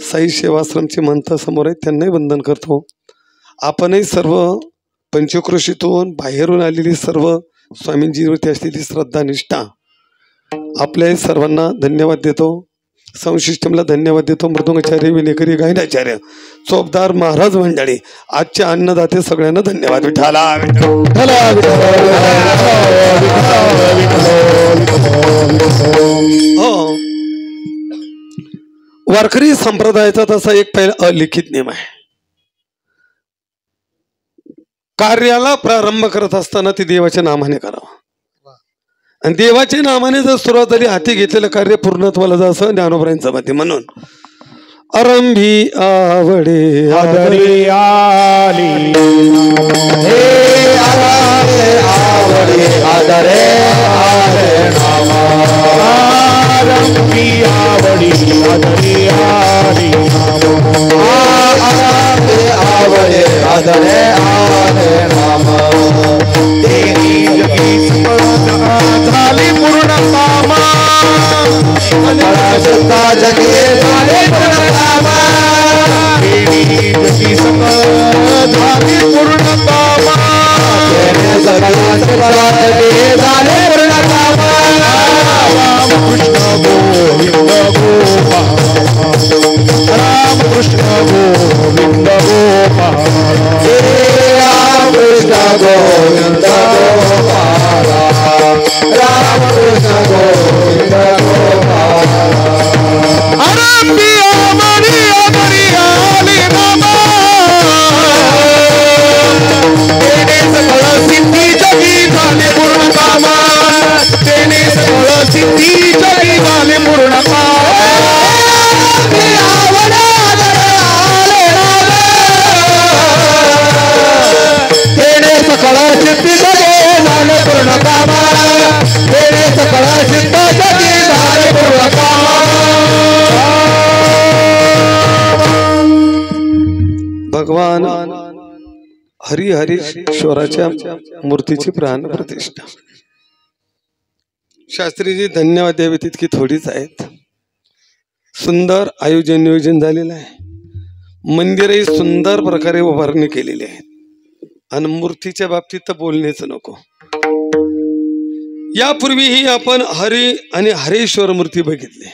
Sai सेवाश्रमचे month समोर आहेत, त्यांनाही वंदन करतो. आपणही सर्व पंचक्रोशीतून बाहेरून आलेली सर्व स्वामींजीवरती असलेली श्रद्धा निष्ठा आपल्या सर्वांना धन्यवाद देतो. साऊंड सिस्टमला धन्यवाद देतो. मृदुंगाचार्य, विनेकरी, गायनाचार्य, चोपदार, महाराज मंडळी, आजचे अन्नदाते सगळ्यांना धन्यवाद. विठाला हो, वारकरी संप्रदायाचा तसा एक पहिला अलिखित नियम आहे. कार्याला प्रारंभ करत असताना ते देवाच्या नामाने करावं. आणि देवाच्या नामाने जर सुरुवात झाली, हाती घेतलेलं कार्य पूर्णत्वाला जा, असं ज्ञानोबरायांचं मत. म्हणून आरंभी आवडे आदरी आली हे आवडे आदरे आले नामा आरंभी आवडी आदरी आली आवडे आदरे आले नामा तेरी जगी झाली पूर्ण कामा श्रद्धा जगे झाले पूर्ण कामा तेरी जगी झाली पूर्ण कामा सगळा जगे झाले पूर्ण कामा राम कृष्ण गोविंद गोपाल राम कृष्ण गोविंद गोपाल राम कृष्ण गोविंद गोपाल राम कृष्ण गोविंद गोपाल आरंभी आमरी आमरी आली नामा तेने सगळं सिद्धी जगी झाले पूर्ण कामा तेने सगळं सिद्धी जगी झाले पूर्ण कामा तेने सगळं सिद्धी जगी झाले पूर्ण कामा तेने सगळं सिद्ध जगी झाले पूर्ण कामा. भगवान हरिहरेश्वराच्या मूर्तीची प्राण प्रतिष्ठा. शास्त्रीजी धन्यवाद द्यावे तितकी थोडीच आहेत. सुंदर आयोजन नियोजन झालेलं आहे. मंदिरही सुंदर प्रकारे उभारणी केलेली आहे. आणि मूर्तीच्या बाबतीत तर बोलणेच नको. यापूर्वीही आपण हरी आणि हरेश्वर मूर्ती बघितली,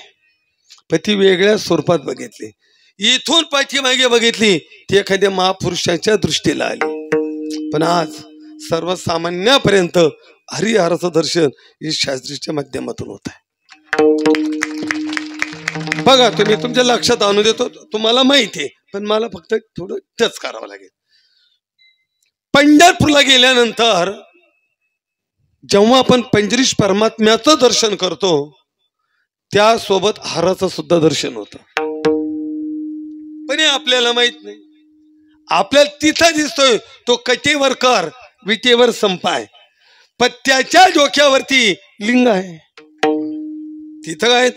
पण ती वेगळ्या स्वरूपात बघितली. इथून पाठीमागे बघितली ती एखाद्या महापुरुषाच्या दृष्टीला आली, पण आज सर्वसामान्यापर्यंत हरिहराचं दर्शन ही शास्त्रीच्या माध्यमातून होत आहे. बघा, तुम्ही तुमच्या लक्षात आणून देतो. तुम्हाला माहिती आहे, पण मला फक्त थोडं टच करावं लागेल. पंढरपूरला गेल्यानंतर जेव्हा आपण पंजरीश परमात्म्याचं दर्शन करतो, त्यासोबत हाराचं सुद्धा दर्शन होतं. पण हे आपल्याला माहित नाही. आपल्याला तिथं दिसतोय तो कटेवर कर विटेवर संपाय, पण त्याच्या डोक्यावरती लिंग आहे. तिथं काय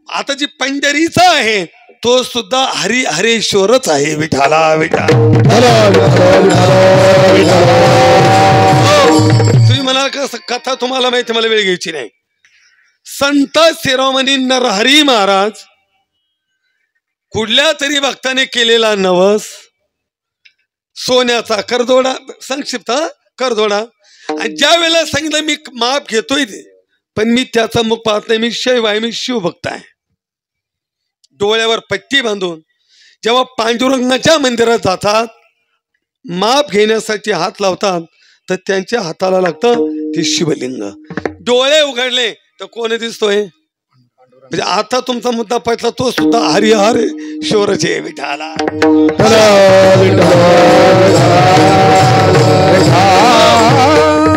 आता जी पंढरीचा आहे तो सुद्धा हरिहरेश्वरच आहे. विठाला विठा. तुम्ही मला कथा तुम्हाला माहिती, मला वेळ घ्यायची नाही. संत शिरोमणी नरहरी महाराज कुठल्या तरी भक्ताने केलेला नवस, सोन्याचा करदोडा, संक्षिप्त करदोडा, आणि ज्या वेळेला सांगितलं मी माप घेतोय ते, पण मी त्याचा मुख पाहत नाही, मी शैव आहे, मी शिवभक्त आहे. डोळ्यावर पट्टी बांधून जेव्हा पांडुरंगाच्या मंदिरात जातात, माप घेण्यासाठी हात लावतात, तर त्यांच्या हाताला लागतं ते शिवलिंग. डोळे उघडले तर कोण दिसतोय? म्हणजे आता तुमचा मुद्दा पटला, तो सुद्धा हरिहरेश्वरचे. विठाला.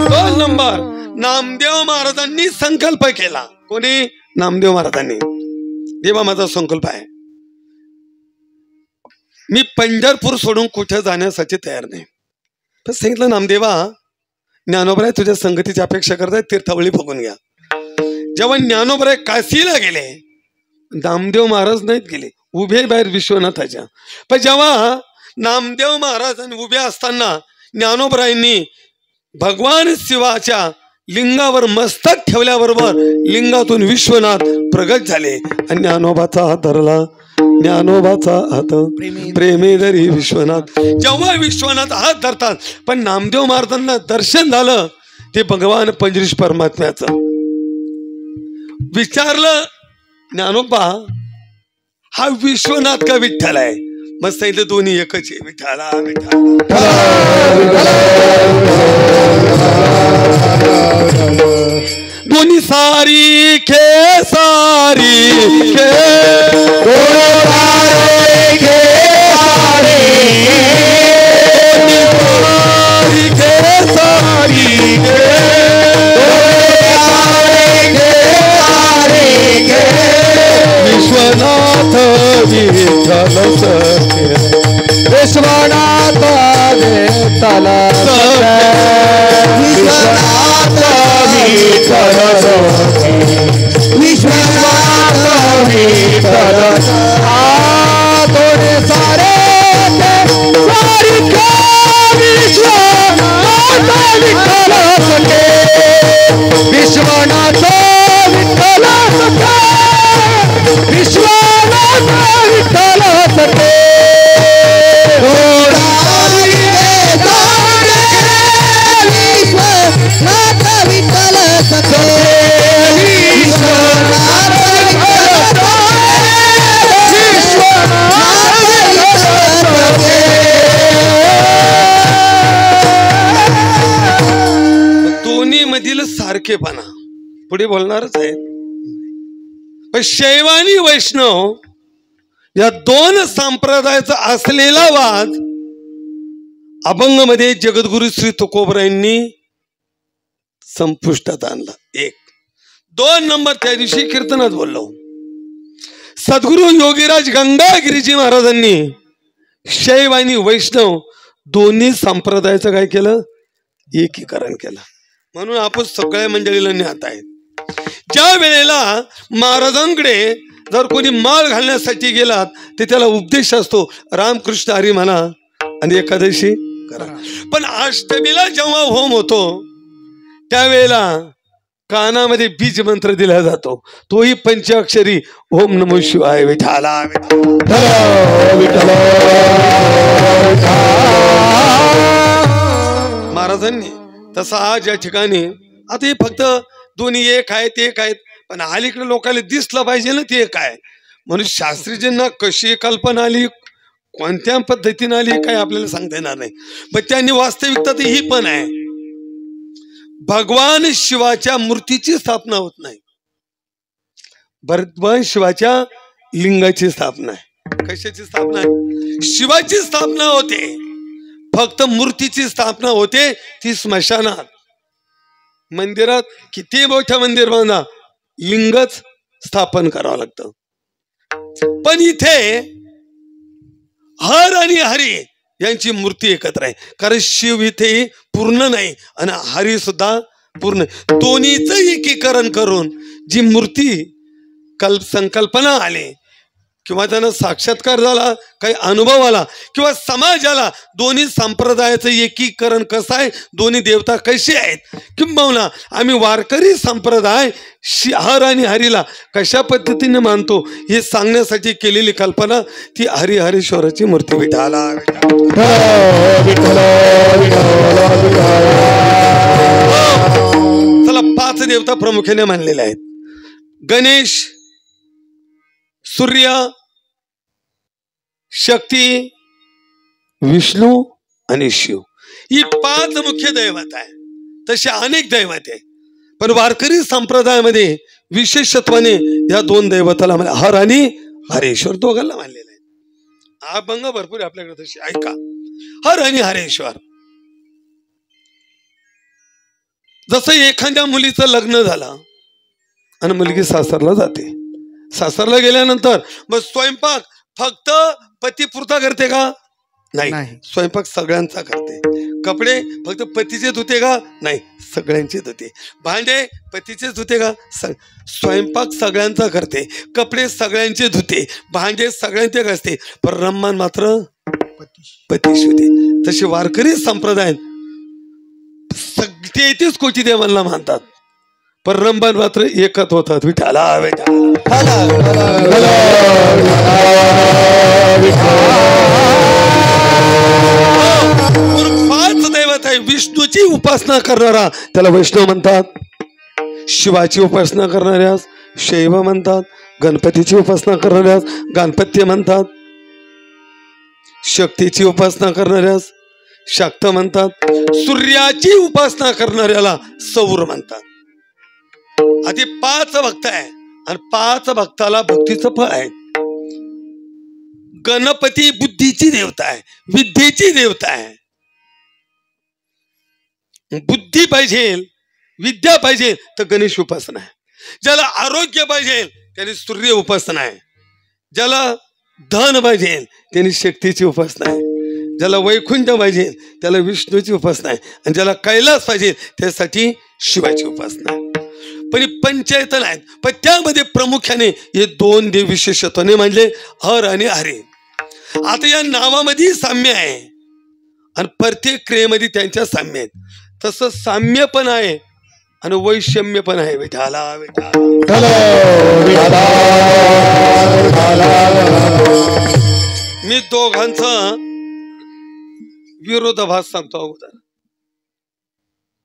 2 नंबर नामदेव महाराजांनी संकल्प केला. कोणी? नामदेव महाराजांनी. देवा माझा संकल्प आहे, मी पंढरपूर सोडून कुठे जाण्यासाठी तयार नाही. तर सांगितलं नामदेवा, ज्ञानोबराय तुझ्या संगतीची अपेक्षा करताय, तीर्थावळी बघून घ्या. जेव्हा ज्ञानोबराय काशीला गेले, नामदेव महाराज नाहीत गेले, उभे बाहेर विश्वनाथाच्या. पण जेव्हा नामदेव महाराजांनी उभे असताना ज्ञानोबरायांनी भगवान शिवाच्या लिंगावर मस्तक ठेवल्याबरोबर लिंगातून विश्वनाथ प्रगट झाले आणि ज्ञानोबाचा हात धरला. ज्ञानोबाचा हात प्रेमे धरी विश्वनाथ. जेव्हा विश्वनाथ हात धरतात, पण नामदेव महाराजांना दर्शन झालं ते भगवान पंजरीश परमात्म्याचं. विचारलं ज्ञानोबा हा विश्वनाथ का विठ्ठल आहे? मग सांगितलं दोन्ही एकच आहे. विठ्ठला विठ्ठला दोन्ही सारी खे सारी खे विश्वनाथ विठ्ठल सखे विश्वनाथ विठ्ठल विश्वनाथ विठ्ठल विश्वनाथ विठ्ठल थोडे सारे सारी विश्वनाथ विठ्ठल सखे विश्वनाथ विठ्ठल सखे विश्वनाथ विठ्ठल सखे दोन्ही मधील सारखेपणा पुढे बोलणारच आहे. पण शैव आणि वैष्णव या दोन संप्रदायाचा असलेला वाद अभंगमध्ये जगद्गुरु श्री तुकोबरायांनी संपुष्टात आणला. 1 2 नंबर त्या दिवशी कीर्तनात बोललो. सद्गुरु योगीराज गंगागिरीजी महाराजांनी शैव आणि वैष्णव दोन्ही संप्रदायाचं काय केलं? एकीकरण केलं. म्हणून आपण सगळ्या मंडळीला ज्ञात आहेत. ज्या वेळेला महाराजांकडे जर कोणी माळ घालण्यासाठी गेलात ते त्याला उपदेश असतो, रामकृष्ण हरी म्हणा आणि एकादशी करा. पण अष्टमीला जेव्हा होम होतो त्यावेळेला कानामध्ये बीज मंत्र दिला जातो, तोही पंचाक्षरी ओम नमो शिवाय विठ्ठला महाराजांनी. तसं आज या ठिकाणी आता हे फक्त दोन्ही एक आहेत एक आहेत, पण अलीकडे लोकांना दिसलं पाहिजे ना ते काय. म्हणून शास्त्रीजींना कशी कल्पना आली, कोणत्या पद्धतीने आली काय आपल्याला सांगता येणार नाही. पण त्यांनी वास्तविकता तर ही पण आहे, भगवान शिवाच्या मूर्तीची स्थापना होत नाही, भगवान शिवाच्या लिंगाची स्थापना आहे. कशाची स्थापना आहे? शिवाची स्थापना होते, फक्त मूर्तीची स्थापना होते ती स्मशानात. मंदिरात किती मोठं मंदिर बांधा, लिंगच स्थापन करावं लागतं. पण इथे हर आणि हरी यांची मूर्ती एकत्र आहे, कारण शिव इथे पूर्ण नाही आणि हरी सुद्धा पूर्ण. दोन्हीचं एकीकरण करून जी मूर्ती संकल्पना आली किंवा त्यांना साक्षात्कार झाला, काही अनुभव आला किंवा समाजाला दोन्ही संप्रदायाचं एकीकरण कसं आहे, दोन्ही देवता कशी आहेत, किंबहुना आम्ही वारकरी संप्रदाय हर आणि हरीला कशा पद्धतीने मानतो हे सांगण्यासाठी केलेली कल्पना ती हरिहरेश्वराची मूर्ती. विठ्ठला चला 5 देवता प्रामुख्याने मानलेले आहेत. गणेश, सूर्य, शक्ती, विष्णू आणि शिव ही 5 मुख्य दैवत आहे. तसे अनेक दैवत आहे, पण वारकरी संप्रदायामध्ये विशेषत्वाने या 2 दैवताला हर आणि हरेश्वर दोघांना मानलेलं आहे. अभंग भरपूर आहे आपल्याकडे, तशी ऐका. हर आणि हरेश्वर. जसं एखाद्या मुलीचं लग्न झालं आणि मुलगी सासरला जाते, सासरला गेल्यानंतर मग स्वयंपाक फक्त पतीपुरता करते का? नाही, स्वयंपाक सगळ्यांचा करते. कपडे फक्त पतीचे धुते का? नाही, सगळ्यांचे धुते. भांडे पतीचे धुते का? स्वयंपाक सगळ्यांचा करते, कपडे सगळ्यांचे धुते, भांडे सगळ्यांचे घासते, पण रम्मान मात्र पतीश होते. तसे वारकरी संप्रदाय 33 कोटी देवांना मानतात, पररंबन मात्र एकच होतात. विठाला पाच दैवत आहे. विष्णूची उपासना करणारा त्याला वैष्णव म्हणतात, शिवाची उपासना करणाऱ्यास शैव म्हणतात, गणपतीची उपासना करणाऱ्यास गणपत्य म्हणतात, शक्तीची उपासना करणाऱ्यास शाक्त म्हणतात, सूर्याची उपासना करणाऱ्याला सौर म्हणतात. आधी 5 भक्त आहे आणि 5 भक्ताला भक्तीचं फळ आहे. गणपती बुद्धीची देवता आहे, विद्येची देवता आहे. बुद्धी पाहिजे, विद्या पाहिजे तर गणेश उपासना आहे. ज्याला आरोग्य पाहिजे त्याने सूर्य उपासना आहे. ज्याला धन पाहिजे त्याने शक्तीची उपासना आहे. ज्याला वैकुंठ पाहिजे त्याला विष्णूची उपासना आहे. आणि ज्याला कैलास पाहिजे त्यासाठी शिवाची उपासना आहे. पण पंचायत नाहीत. पण त्यामध्ये प्रामुख्याने हे 2 देव विशेषत्वाने म्हणजे हर आणि हरे. आता या नावामध्ये साम्य आहे आणि प्रत्येक क्रियेमध्ये त्यांच्या साम्य आहेत. तसं साम्य पण आहे आणि वैषम्य पण आहे. विठाला मी दोघांचा विरोधाभास सांगतो अगोदर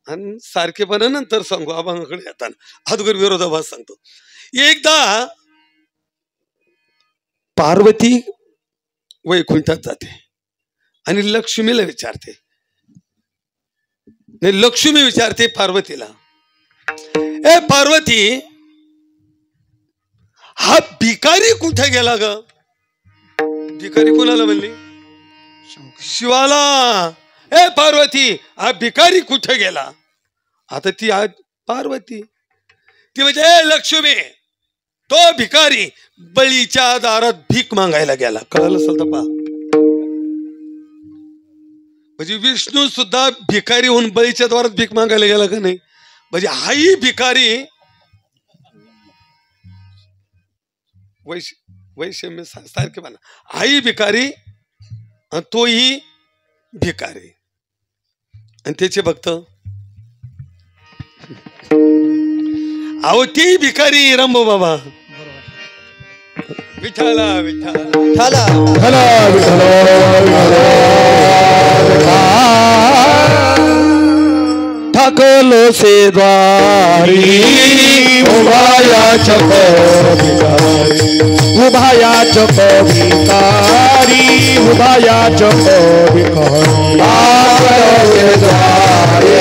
आणि सारखेपणा नंतर सांगू. अभंगाकडे येताना अगोदर विरोधाभास सांगतो. एकदा पार्वती वैकुंठात जाते आणि लक्ष्मीला विचारते, नाही लक्ष्मी विचारते पार्वतीला, ए पार्वती हा भिकारी कुठे गेला ग? भिकारी कोणाला म्हणली? शिवाला. ए पार्वती हा भिकारी कुठे गेला? आता ती आज पार्वती ती म्हणजे ए लक्ष्मी तो भिकारी बळीच्या दारात भीक मागायला गेला. कळलं असेल तर पहा. म्हणजे विष्णू सुद्धा भिकारी होऊन बळीच्या दारात भीक मागायला गेला का नाही? म्हणजे हाही भिकारी वैषम्य सारखे म्हणा. हाही भिकारी आणि तोही भिकारी आणि त्याचे भक्त अहो ती भिकारी रंभो बाबा. विठाला विठाला ठाकलो से द्वारी उभाया चक उभाया चक भिकारी उभाया चक भिकारी ठाकलो से द्वारी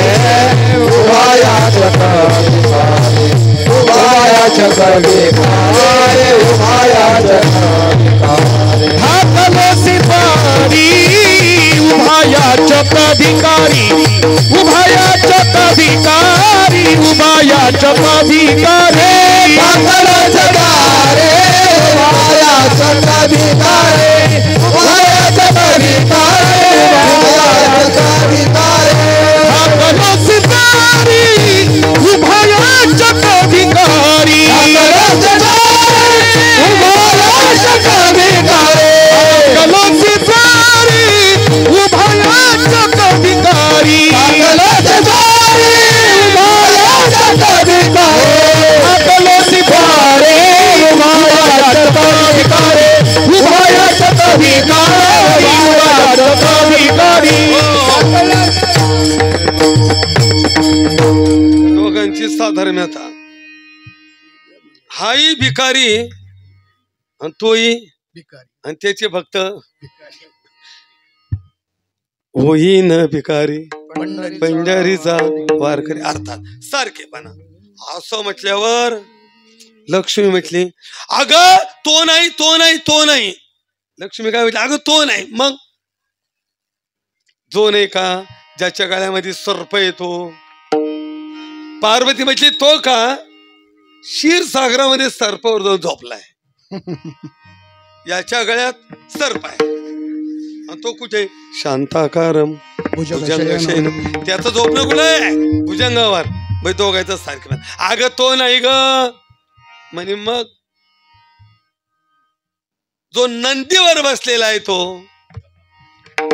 उभाया चक भिकारी उभाया चक भिकारी उभाया चक भिकारी ठाकलो सिपारी उभाया चक भिकारी उभाया चक भिकारी उभाया चक भिकारी ठाकलो जगारे उभाया चक भिकारी उभाया चक भिकारी उभाया चक भिकारी ठाकलो सिपारी उभाया चक भिकारी ठाकलो जगारे उभाया चक भिकारी ठाकलो सिपारी उभाया चक भिकारी ठाकलो जगारे उभाया चक भिकारी ठाकलो सिपारी उभाया चक भिकारी उभाया चक भिकारी उभाया चक भिकारी. दोघांची साधर्म्यता. हाही भिकारी आणि तोही भिकारी आणि त्याचे भक्त होई न भिकारी पंढरीचा वारकरी. अर्थात सारखेपणा. असं म्हटल्यावर लक्ष्मी म्हटली अगं तो नाही तो नाही तो नाही. लक्ष्मी काय म्हटली? अगं तो नाही. मग जो नाही का ज्याच्या गळ्यामध्ये सर्प येतो. पार्वती म्हटली तो का क्षीरसागरामध्ये सर्पावर जाऊन झोपलाय. याच्या गळ्यात सर्प आहे आणि तो कुठे? शांताकारम भुजंगशयनम. त्याचं झोपणं कुठे आहे? भुजंगावर. बाई दोघायचं सारखं. अगं तो नाही ग म्हणे. मग जो नंदीवर बसलेला आहे तो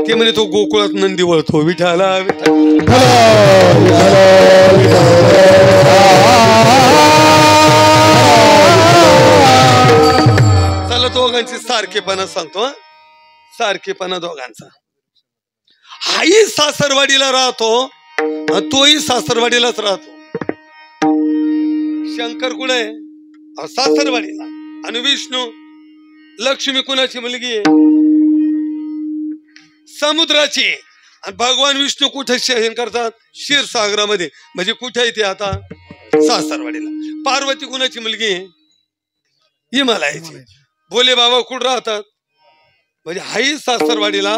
ते म्हणे तो गोकुळात नंदी वळतो. विठाला विठाला दोघांची सारखेपणा सांगतो, सारखेपणा दोघांचा. आई सासरवाडीला राहतो आणि तोही सासरवाडीलाच राहतो. शंकर कुठे सासरवाडीला, आणि विष्णू लक्ष्मी कुणाची मुलगी आहे? समुद्राची. आणि भगवान विष्णू कुठे शयन करतात? क्षीरसागरामध्ये. म्हणजे कुठे येते आता? सासरवाडीला. पार्वती कुणाची मुलगी आहे? हिमालयाची. भोले बाबा कुठं राहतात? म्हणजे आई सासरवाडीला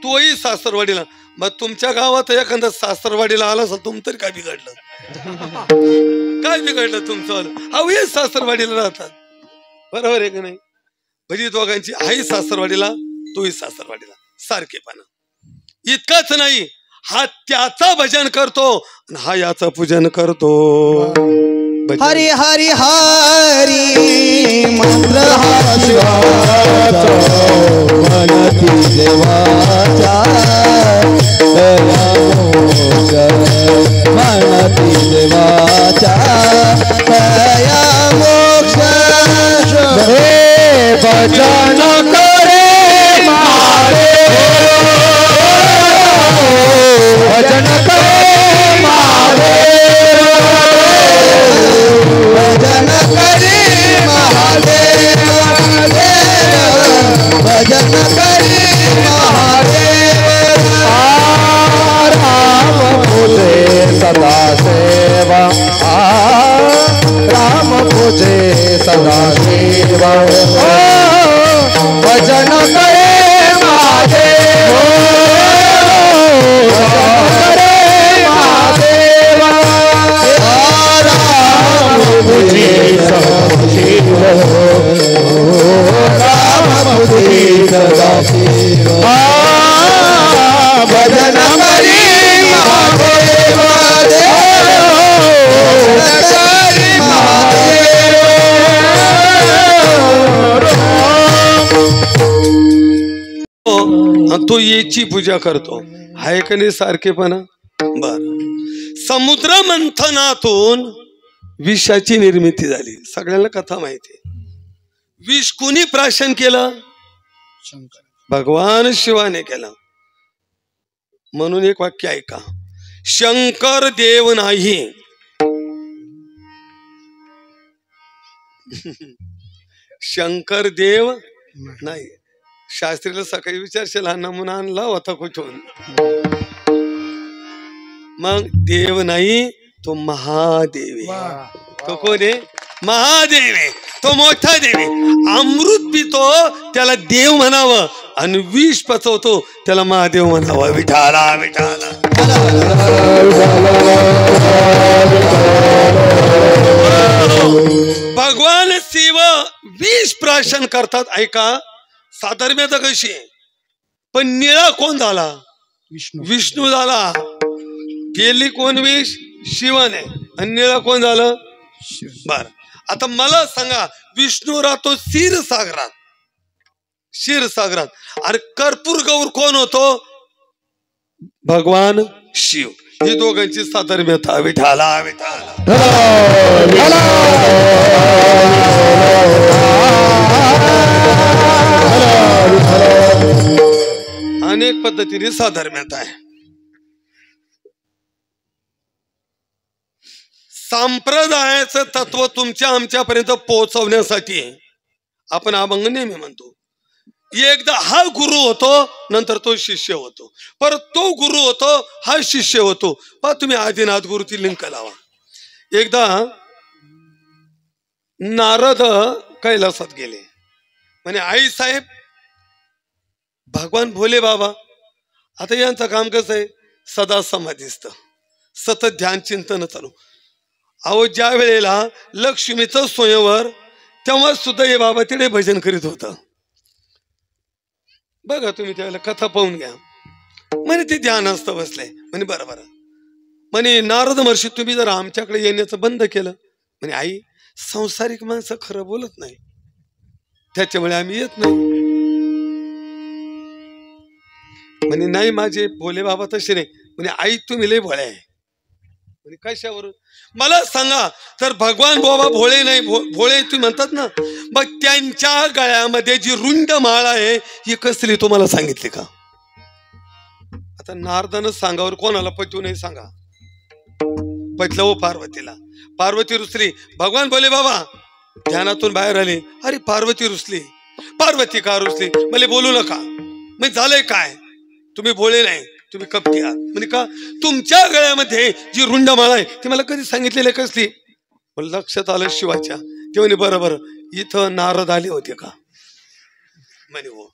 तोही सासरवाडीला. मग तुमच्या गावात एखादा सासरवाडीला आला असेल तुम तरी काय बिघडलं? काय बिघडलं तुमचं? हे सासरवाडीला राहतात, बरोबर आहे का नाही? म्हणजे दोघांची आई सासरवाडीला, तोही सासरवाडीला, सारखेपणा. इतकंच नाही, हा त्याचा भजन करतो आणि हा याचा पूजन करतो. हरी हरी हरी मंत्र हा शिवाचा, मनती देवाचा दया मोक्ष, मनती देवाचा दया मोक्ष. हे भजन करे मारे, भजन करे मारे, भजन करे महादेव, भजन करे महादेव. राम पूजे सदा सेवा, राम पूजे सदा सेवा. भजन करे महादेव, भजन करे महादेव. राम पूजे सदा शिव, राम पूजे सदा शिव. भजन करे महादेव, भजन करे महादेव. तो याची पूजा करतो. आहे का नाही सारखेपणा? बर. समुद्र मंथनातून विषाची निर्मिती झाली. सगळ्यांना कथा माहिती आहे. विष कुणी प्राशन केलं? भगवान शिवाने केलं. म्हणून एक वाक्य ऐका, शंकर देव नाही. शंकर देव नाही. शास्त्रीला सकाळी विचारशील हा नमुना आणला होता कुठून? मग देव नाही, तो महादेव आहे. तो कोण आहे? महादेव आहे. तो मोठा देव आहे. अमृत पितो त्याला देव म्हणावं आणि विष पचवतो त्याला महादेव म्हणावं. विठाला विठाला. भगवान शिव विष प्राशन करतात. ऐका, साधर्म्यता कशी आहे, पण निळा कोण झाला? विष्णू झाला. गेली कोण विष? शिवाने. आणि निळा कोण झालं? बर. आता मला सांगा, विष्णू राहतो क्षीरसागरात, क्षीरसागरात. आणि कर्पूर गौर कोण होतो? भगवान शिव. ही दोघांची साधर्म्यता. विठाला विठाला. अनेक पद्धतीने साधर्म्यता आहे. संप्रदायाचं तत्व तुमच्या आमच्यापर्यंत पोहोचवण्यासाठी आपण अभंग नेहमी म्हणतो. एकदा हा गुरु होतो, नंतर तो शिष्य होतो, परत तो गुरु होतो, हा शिष्य होतो. पहा तुम्ही आदिनाथ गुरुची लिंक लावा. एकदा नारद कैलासात गेले. म्हणे आई साहेब, भगवान भोले बाबा आता यांचं काम कसं आहे? सदा समाधीस्थ, सतत ध्यान चिंतन चालू. अहो, ज्या वेळेला लक्ष्मीचं स्वयंवर, तेव्हा सुद्धा हे बाबा तिथे भजन करीत होता. बघा तुम्ही त्यावेळेला कथा पाहून घ्या. म्हणे ते ध्यानस्थ बसले. म्हणे बरं बरं. म्हणे नारद महर्षी, तुम्ही जर आमच्याकडे येण्याचं बंद केलं. म्हणे आई, सांसारिक माणसं खरं बोलत नाही, त्याच्यामुळे आम्ही येत नाही. म्हणे नाही, माझे भोले बाबा तसे नाही. म्हणे आई, तुम्ही लय भोळे आहे. म्हणजे कशावरून मला सांगा. तर भगवान बाबा भोळे नाही, भोळे तुम्ही म्हणतात ना, मग त्यांच्या गळ्यामध्ये जी रुंड माळ आहे ही कसली तुम्हाला सांगितली का? आता नारदानच सांगावर कोणाला पटू नाही सांगा. पटलं हो पार्वतीला. पार्वती रुसली. भगवान बोले बाबा ध्यानातून बाहेर आले. अरे पार्वती रुसली. पार्वती का रुसली? मला बोलू नका. मग झालंय काय? तुम्ही भोळे नाही, तुम्ही कपटी आहात. म्हणजे का? तुमच्या गळ्यामध्ये जी रुंड माळ आहे ती मला कधी सांगितलेली कसली? लक्षात आलं शिवाच्या. ते म्हणे बरोबर इथं नारद आले होते का? म्हणे हो.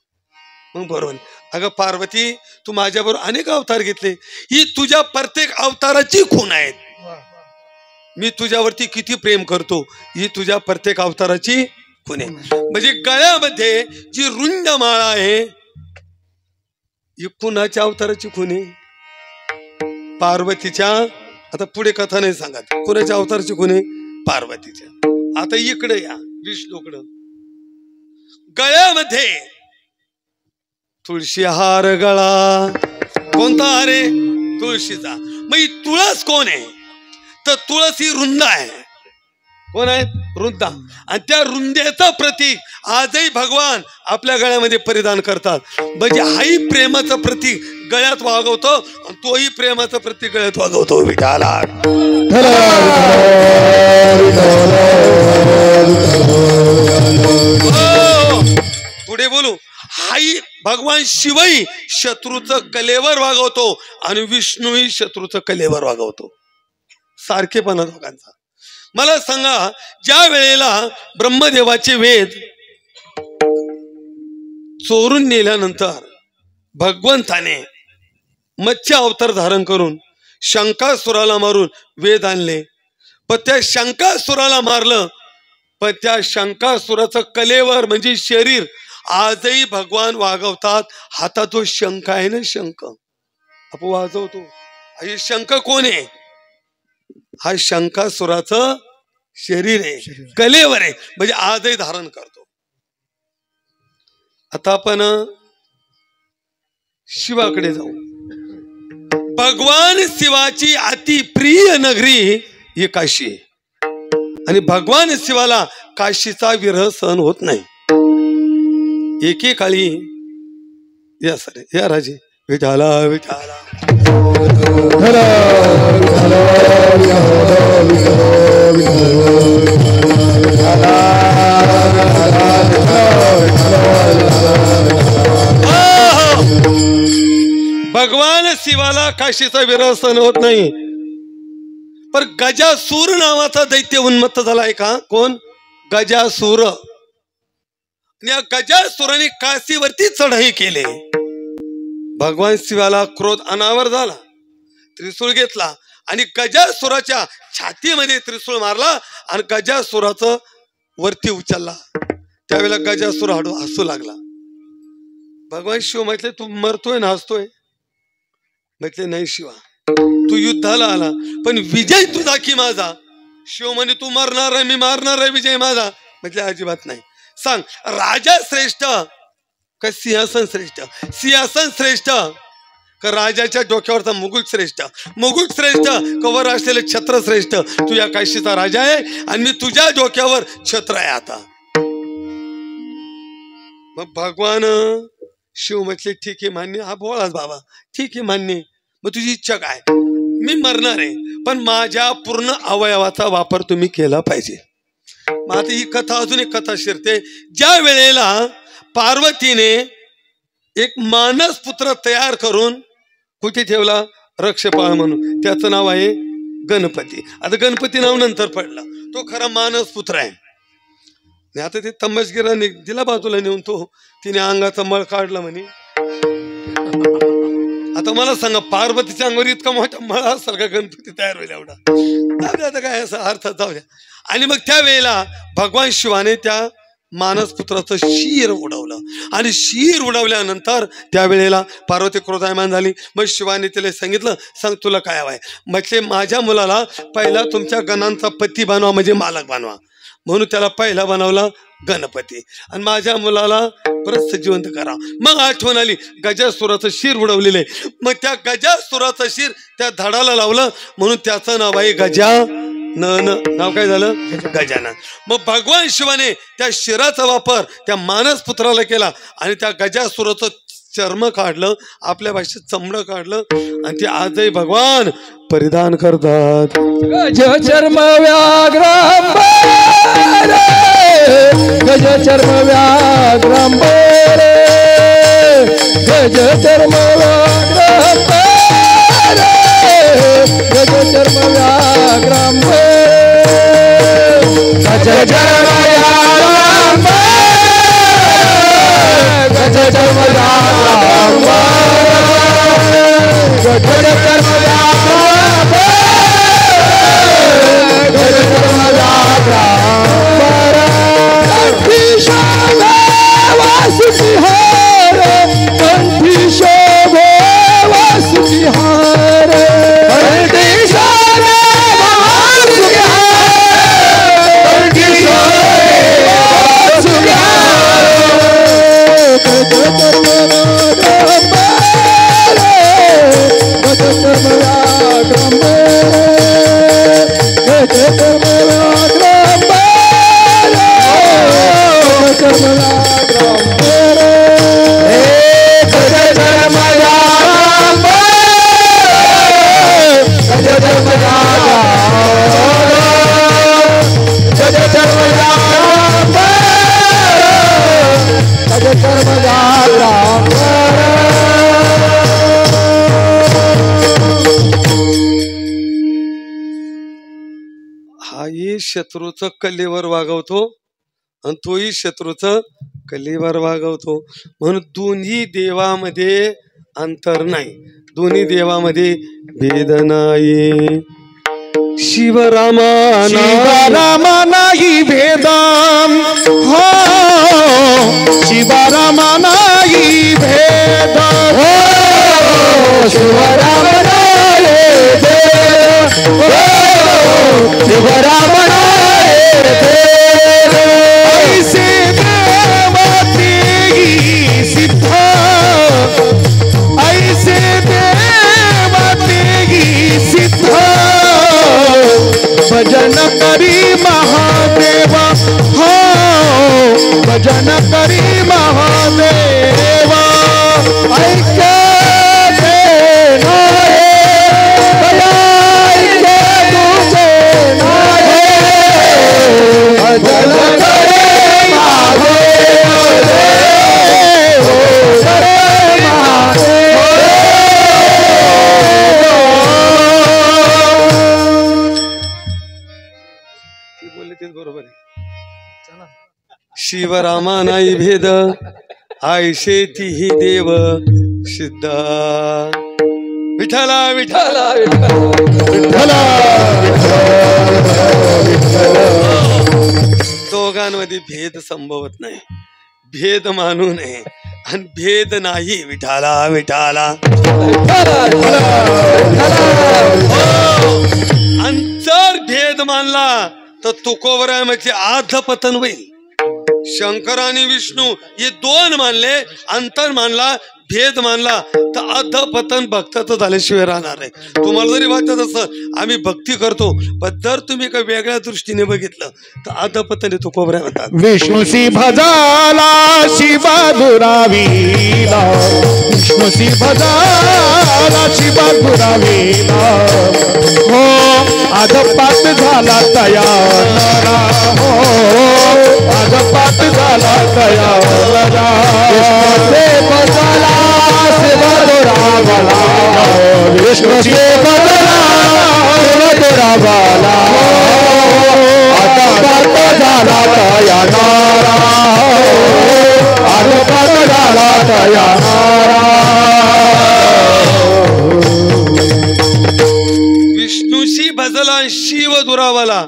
मग बरोबर. अगं पार्वती तू माझ्याबरोबर अनेक अवतार घेतले, ही तुझ्या प्रत्येक अवताराची खूण आहेत. मी तुझ्यावरती किती प्रेम करतो, ही तुझ्या प्रत्येक अवताराची खूण आहे. म्हणजे गळ्यामध्ये जी रुंड माळ आहे ही कुणाच्या अवताराची खूण आहे? पार्वतीच्या. आता पुढे कथा नाही सांगत कुणाच्या अवताराची खूण आहे? पार्वतीच्या. आता इकडे या विष्णूकडं. गळ्यामध्ये तुळशी हार गळा. कोणता हार आहे? तुळशीचा. मग ही तुळस कोण आहे? तर तुळस ही रुंद आहे. कोण आहे? रुंदा. आणि त्या रुंदेचं प्रतीक आजही भगवान आपल्या गळ्यामध्ये परिधान करतात. म्हणजे हाही प्रेमाचं प्रतीक गळ्यात वागवतो आणि तोही प्रेमाचं प्रतीक गळ्यात वागवतो. विठाला पुढे बोलू. हाही भगवान शिवही शत्रूचं कलेवर वागवतो आणि विष्णूही शत्रूचं कलेवर वागवतो. सारखेपणा दोघांचा. मला सांगा ज्या वेळेला ब्रह्मदेवाचे वेद चोरून नेल्यानंतर भगवंताने मत्स्य अवतार धारण करून शंकासुराला मारून वेद आणले. पण त्या शंकासुराला मारलं, पण त्या शंकासुराचं कलेवर म्हणजे शरीर आजही भगवान वागवतात. हातात तो शंख आहे ना, शंख आपण वाजवतो. हे शंख कोण आहे? हा शंकासुराचं शरीर आहे, कलेवर आहे, म्हणजे आजही धारण करतो. आता आपण शिवाकडे जाऊ. भगवान शिवाची अति प्रिय नगरी ही काशी आहे. आणि भगवान शिवाला काशीचा विरह सहन होत नाही. एकेकाळी या सर या राजे विठाला विठाला भगवान शिवाला काशीचा विरह सहन होत नाही. पण गजासूर नावाचा दैत्य उन्मत्त झालाय का? कोण? गजासूर. या गजासुराने काशीवरती चढाई केले. भगवान शिवाला क्रोध अनावर झाला. त्रिशूळ घेतला आणि गजासुराच्या छातीमध्ये त्रिशूळ मारला आणि गजासुराचं वरती उचलला. त्यावेळेला गजासुर हसू लागला. भगवान शिव म्हटले तू मरतोय ना हसतोय? म्हटले नाही शिवा, तू युद्धाला आला पण विजय तुझा की माझा? शिव म्हणे तू मरणार आहे, मी मारणार आहे, विजय माझा. म्हटले अजिबात नाही. सांग राजा श्रेष्ठ का सिंहासन श्रेष्ठ? सिंहासन श्रेष्ठ का राजाच्या डोक्यावरचा मुकुट श्रेष्ठ? मुकुट श्रेष्ठ का वर असलेले छत्र श्रेष्ठ? तू या काशीचा राजा आहे आणि मी तुझ्या डोक्यावर छत्र आहे. आता मग भगवान शिव म्हटले ठीक आहे मान्य. हा भोळाच बाबा, ठीक आहे मान्य. मग तुझी इच्छा काय? मी मरणार आहे पण माझ्या पूर्ण अवयवाचा वापर तुम्ही केला पाहिजे. मग आता ही कथा अजून एक कथा शिरते. ज्या वेळेला पार्वतीने एक मानस पुत्र तयार करून कुठे ठेवला? रक्षपाळ म्हणून. त्याचं नाव आहे गणपती. आता गणपती नाव नंतर पडला, तो खरा मानस पुत्र आहे. आता ते तमसगिराने दिला बाजूला नेऊन, तो तिने अंगाचा मळ काढला म्हणे. आता मला सांगा पार्वतीच्या अंगावर इतका मोठा मळ असेल का गणपती तयार होईल एवढा? आता काय असं अर्थात जाऊ द्या. आणि मग त्यावेळेला भगवान शिवाने त्या मानस पुत्राचं शीर उडवलं आणि शीर उडवल्यानंतर त्यावेळेला पार्वती क्रोधायमान झाली. मग शिवाने तिला सांगितलं सांग तुला काय हवंय? म्हटले माझ्या मुलाला पहिला तुमच्या गणांचा पती बनवा म्हणजे मालक बनवा. म्हणून त्याला पहिला बनवला गणपती आणि माझ्या मुलाला परत सजीवंत करा. मग आठवण आली गजासुराचं शिर उडवलेलं. मग त्या गजासुराचं शिर त्या झाडाला लावलं म्हणून त्याचं नाव आहे नाव काय झालं? गजानन. मग भगवान शिवाने त्या शिराचा वापर त्या मानस पुत्राला केला आणि त्या गजासुराचं चर्म काढलं, आपल्या भाषेत चमडं काढलं आणि ते आजही भगवान परिधान करतात. गज चर्म व्याघ्रांबर, गज चर्म व्याघ्रांबर, गज चर्म व्याघ्रांबर, गज चर्म व्याघ्रांबर, गज चर्म व्याघ्रांबर, गज चर्म व्याघ्रांबर, गज चर्म हाही शत्रूचं कलेवर वागवतो आणि तोही शत्रूचं कलेवर वागवतो. म्हणून दोन्ही देवामध्ये अंतर नाही, दोन्ही देवामध्ये भेद नाही. शिवरामा नाही भेद, हो शिवरामा नाही भेद, हो शिवराम नाही भेद, हो शिवराम नाही भेद. ऐसे देव तेगी सिद्ध, ऐसे देव तेगी सिद्ध, भजन करी महादेव, हो भजन करी महादेव. ऐक्य भजन करे महादेव, बोलले तेच बरोबर आहे. शिवरामा नाही भेद, आयशे तीही देव सिद्ध. विठ्ठला विठ्ठला विठ्ठला दोघांमध्ये भेद संभवत नाही, भेद मानू नये आणि भेद नाही. विठ्ठला विठ्ठला अंतर भेद मानला तर तुकोबरायाचे आधपतन होईल. शंकर आणि विष्णू हे दोन मानले, अंतर मानला, भेद मानला तर अधपतन भक्ताचं झाल्याशिवाय राहणार आहे. तुम्हाला जरी वाटत असं आम्ही भक्ती करतो, पण जर तुम्ही काही वेगळ्या दृष्टीने बघितलं तर अधपतन तुकोबरा म्हणतात. विष्णुसी भजाला शिवा दुरावीला, विष्णुसी भजाला शिवा दुरावीला, हो अधपात झाला तयारा, हो अधपात झाला तयारा. भजाला शिवा दुरावाला, विष्णुसी भजाला शिवा दुरावाला, अधपात झाला तयारा, अधपात झाला तयारा. विष्णूशी भजला शिव दुरावाला,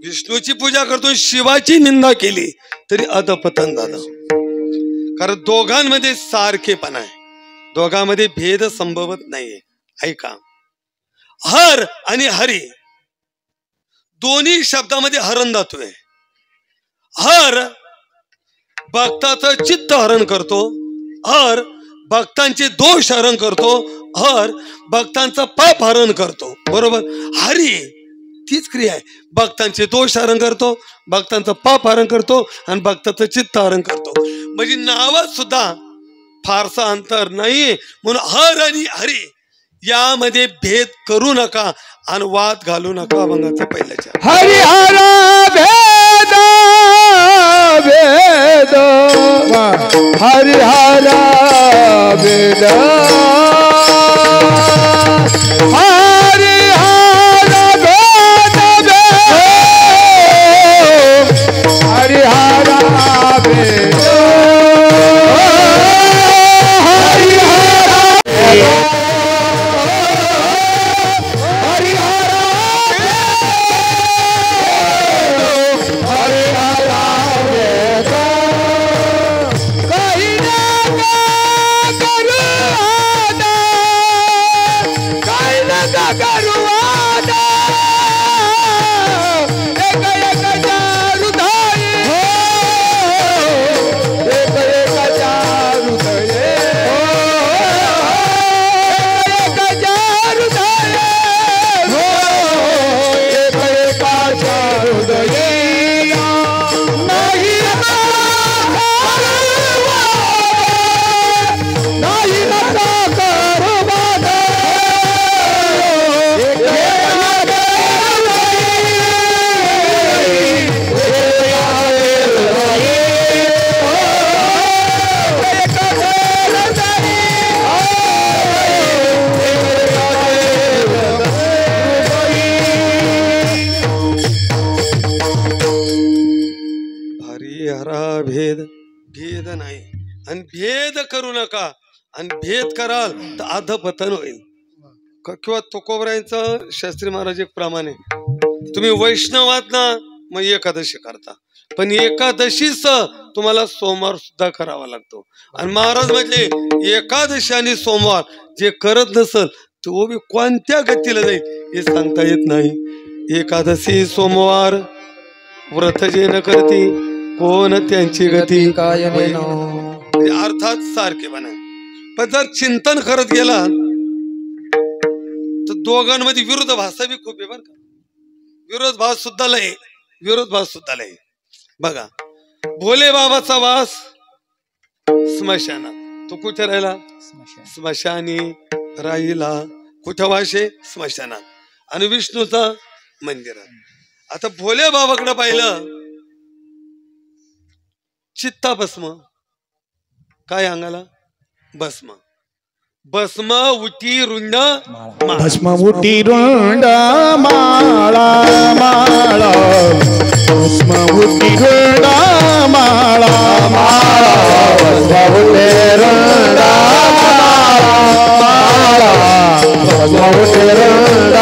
विष्णूची पूजा करतो शिवाची निंदा केली तरी अधपतन झालं. कारण दोघांमध्ये सारखेपणा आहे, दोघांमध्ये भेद संभवत नाहीये. ऐका, हर आणि हरी दोन्ही शब्दामध्ये हरण धातू आहे. हर भक्ताचं चित्त हरण करतो, और भक्तांचे दोष हरण करतो, और भक्तांचं पाप हरण करतो. बरोबर. हरी तीच क्रिया आहे. भक्तांचे दोष हरण करतो, भक्तांचं पाप हरण करतो आणि भक्ताचं चित्त हरण करतो. म्हणजे नावात सुद्धा फारसा अंतर नाही. म्हणून हर आणि हरी यामध्ये भेद करू नका आणि वाद घालू नका. अभंगाचा पहिल्याच्या हरिहर भेद भेद हरिहर भेद हरिहर भेद हरिहर भेद भेद भेद नाही. आणि भेद करू नका. आणि भेद कराल तर अधपतन होईल. किंवा तुकोबरायांचं शास्त्री महाराज एक प्रमाणे, तुम्ही वैष्णवात ना मग एकादशी करता, पण एकादशीच तुम्हाला सोमवार सुद्धा करावा लागतो. आणि महाराज म्हटले एकादशी आणि सोमवार जे करत नसल तो बी कोणत्या गतीला जाईल हे सांगता येत नाही. एकादशी सोमवार व्रत जे न करती कोण त्यांची गती काय. अर्थात सारखे बना. पण जर चिंतन करत गेला तर दोघांमध्ये विरोधाभास बी खूप आहे बरं का. विरोधाभास सुद्धा लय. बघा, भोले बाबाचा वास स्मशानात, तो कुठे राहिला? स्मशानी राहिला. कुठे वाशे? स्मशानात. आणि विष्णूचा मंदिरात. आता भोले बाबाकडे पाहिलं, चित्ता भस्म, काय अंगाला? भस्म. भस्म उटी रुंड भस्म उटी रुंड माळा माळा भस्म उटी रुंड माळा माळा भस्म उटी रुंड माळा भस्म उटी रुंड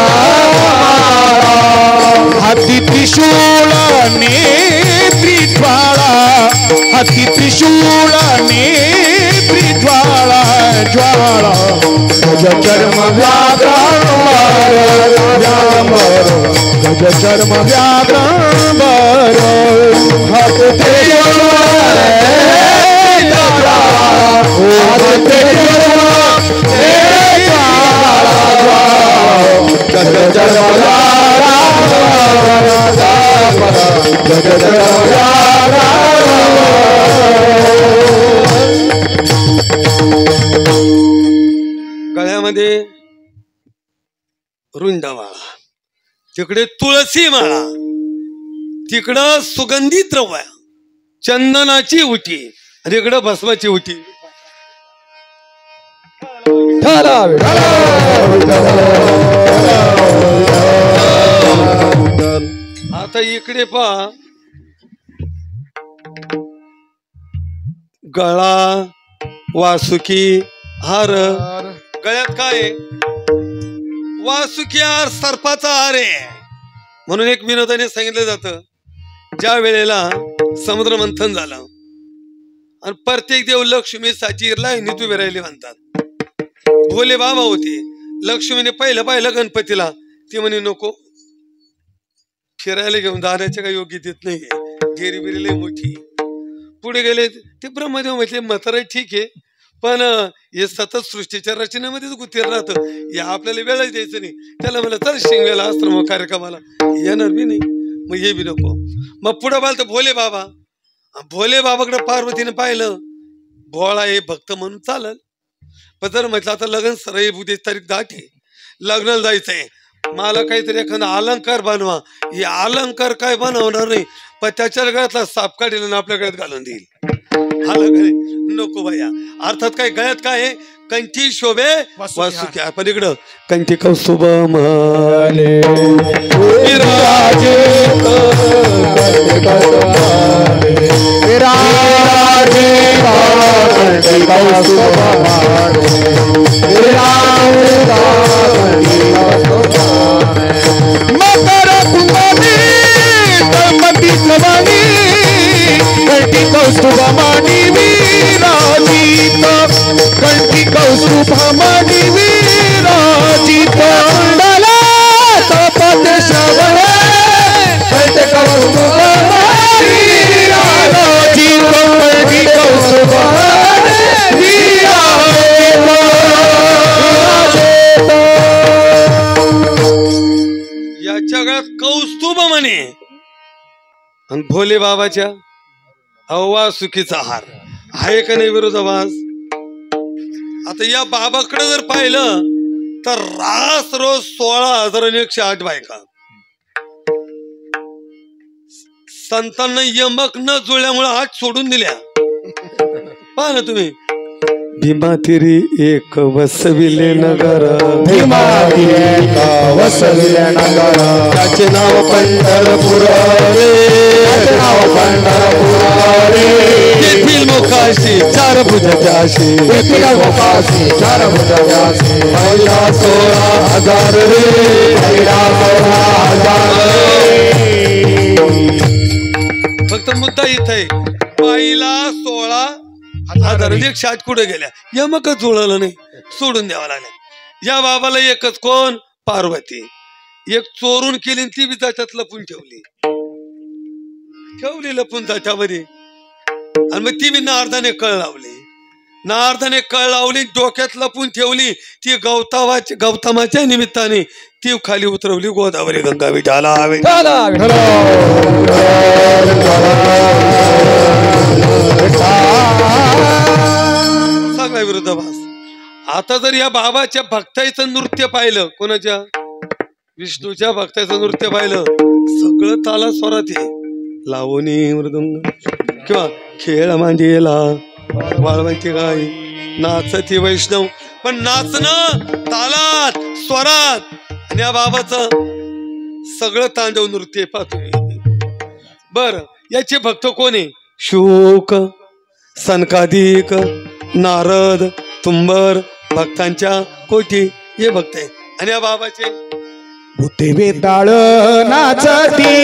हाती त्रिशूळ नेत्री ज्वाळा हाती त्रिशूळ नेत्री ज्वाळा ज्वाळा गज चर्म व्याघ्रांबर गज चर्म व्याघ्रांबर हात त्रिशूळ हात त्रिशूळ गज चर्म गळ्यामध्ये रुंडमाळा, तिकडे तुळसी माळा, तिकडं सुगंधी द्रव्य चंदनाची उटी आणि इकडं भस्माची उटी. आता इकडे पहा, गळा, वासुकी, हार. गळ्यात काय? वासुकी हार सर्पाचा हार आहे. म्हणून एक विनोदाने सांगितलं जातं, ज्या वेळेला समुद्र मंथन झालं आणि प्रत्येक देव लक्ष्मीसाठी लाईनीत उभे राहिले म्हणतात. भोले बाबा होते. लक्ष्मीने पाहिलं गणपतीला, ती म्हणे नको, फिरायला घेऊन जाण्याच्या काही योग्य देत नाही, गेरी बिरी लई मोठी. पुढे गेले ते ब्रह्मदेव म्हटले म्हातारे ठीक आहे पण हे सतत सृष्टीच्या रचनेमध्येच गुंतलेलं राहतं हे आपल्याला वेळच द्यायचं नाही. त्याला म्हणलं चल शिंगवेला आश्रम कार्यक्रमाला येणार बी नाही मग हे बी नको. मग पुढे पाहिलं तर भोले बाबाकडे पार्वतीने पाहिलं भोळा हे भक्त म्हणून चालल पण जर म्हटलं आता लग्न सरळ उद्या तारीख 10 लग्नाला जायचंय मला काहीतरी एखादा अलंकार बनवा हे अलंकार काय बनवणार नाही पण त्याच्या गळ्यातला साप काढील आणि आपल्या गळ्यात घालून देईल. अलंकार नको भैया अर्थात काय गळ्यात काय आहे कंठी शोभे वासुकी पण इकडं कंठी कौस्तुभ माले विराजे मकर कुंभनी तळमती कमानी कंठी कौस्तुभमानी विराजित कंठी कौस्तुभमानी विराजित मंडला तपत श्रवण कंठी कौस्तुभमानी विराजित कंठी कौस्तुभमानी विराजित याच्या गळ्यात कौस्तुभ म्हणे आणि भोले बाबाच्या अव्वा सुखीचा हार आहे का नाही विरोधाभास. आता या बाबाकडे जर पाहिलं तर रास रोज 16,108 बायका संतांना यमक न जुळल्यामुळे हात सोडून दिल्या. पहा ना तुम्ही भीमा तिरी एक वसविले नगर भीमा एक वसविले नगर त्याचे नाव पंढरपूर रे त्याचे नाव पंढरपूर रे येथील मुखाशी 4 भुज त्याशी येथील मुखाशी 4 भुज त्याशी पहिला 16,000 रे पहिला 16,000 फक्त मुद्दा इथे पहिला 16,000 कुठे गेल्या यमकच जुळलं नाही सोडून द्यावं लागलं. या बाबाला एकच कोण पार्वती एक चोरून केली ती बी त्याच्यात लपून ठेवली लपून त्याच्यामध्ये आणि मग ती बी नारदाने कळ लावली डोक्यात लपून ठेवली ती गौतमाच्या निमित्ताने ती खाली उतरवली गोदावरी गंगा विठाला सगळा विरोधाभास. आता जर या बाबाच्या भक्ताचं नृत्य पाहिलं कोणाच्या विष्णूच्या भक्ताचं नृत्य पाहिलं सगळं ताला स्वरात आहे लावणी मृदुंग किंवा खेळ मांडीला वाळवायची गाई नाचती वैष्णव पण नाचणं तालात स्वरात आणि या बाबाचं सगळं तांडव नृत्य पाहतो. बर याचे भक्त कोण आहे शुक सनकादिक नारद तुंबर भक्तांच्या कोटी हे भक्त आहे आणि या बाबाचे भूते वेताळ नाचती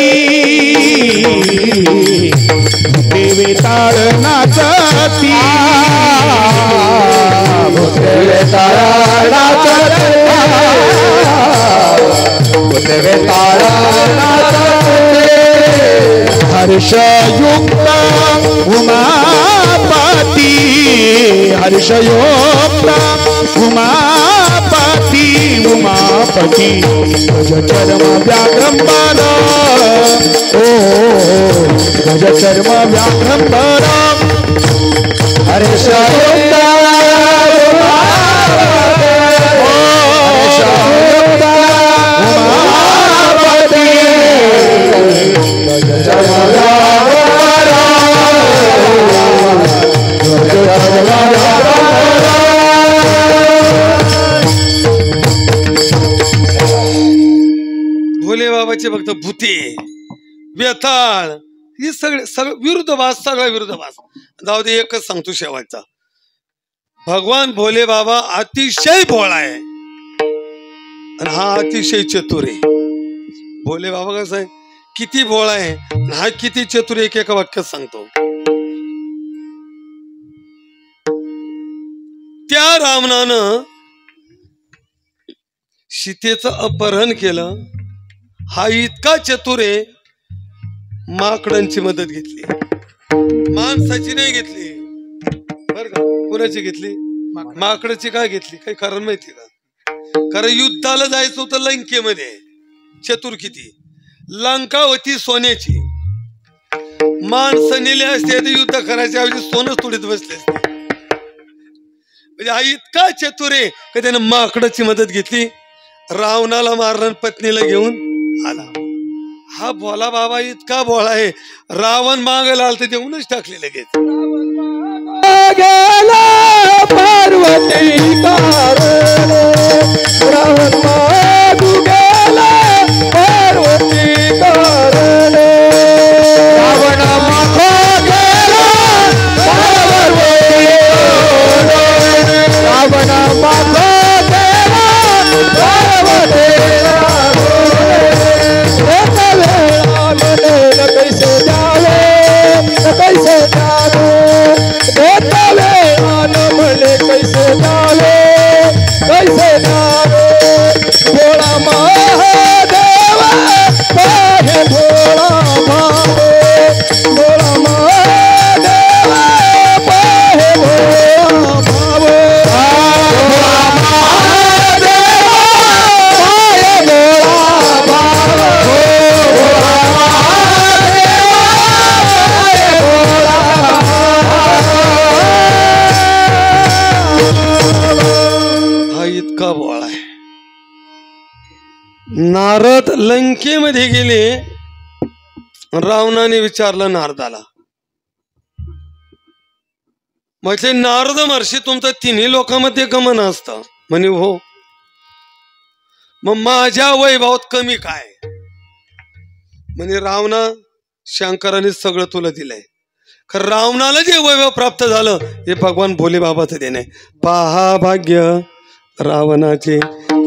भूते वेताळ नाचती भूते वेताळ नाचती भूते वेताळ नाचती हर्षयुक्त उमापती हर्षयुक्त उमापती उमापती गज चर्म व्याघ्रंबर ओ गज चर्म व्याघ्रंबर हर्षयुक्त उमापती गज चर्म भोले बाबाचे भक्त भूते व्यताळ ही सगळे विरुद्धभास सगळा विरुद्धभास. जाऊ दे एकच सांगतो शेवटचा भगवान भोले बाबा अतिशय भोळा आहे आणि हा अतिशय चतुर आहे. भोले बाबा कसं आहे किती भोळा आहे हा किती चतुर एक एका वाक्यात सांगतो. त्या रावणानं सीतेचं अपहरण केलं हा इतका चतुर आहे माकडांची मदत घेतली माणसाची नाही घेतली बर का, कोणाची घेतली? माकडाची का घेतली? काही कारण माहिती का? कारण युद्धाला जायचं होतं लंकेमध्ये, चतुर किती, लंका होती सोन्याची, माणसं नेले असते तर युद्ध करायच्या ऐवजी सोनच तोडीत बसले असते. म्हणजे हा इतका चतुर आहे की त्याने माकडाची मदत घेतली, रावणाला मारला, पत्नीला घेऊन आला. हा भोला बाबा इतका भोळा आहे, रावण मागायला आला तर देऊनच टाकले लगेच. गेला पार्वती कारण रावण मागू गेला पार्वती कारण रावण मागो गेला पार्वती रावण मागो गेला पार्वती कैसे जावे कैसे जावे बतावे आनमले कैसे जावे कैसे जावे भोला महादेवा पाहे भोला भावे भोला महादेवा पाहे भोला भावे भोला महादेवा पाहे भोला भावे भोला हा इतका भोळा आहे. नारद लंकेमध्ये गेले, रावणाने विचारलं नारदाला, म्हणजे नारद महर्षी तुमचं तिन्ही लोकांमध्ये गमन असतं म्हणे हो. मग माझ्या वैभवात कमी काय? म्हणजे रावणा शंकराने सगळं तुला दिलंय, खरं रावणाला जे वैभव प्राप्त झालं हे भगवान भोले बाबाचं देणे. पहा भाग्य रावणाचे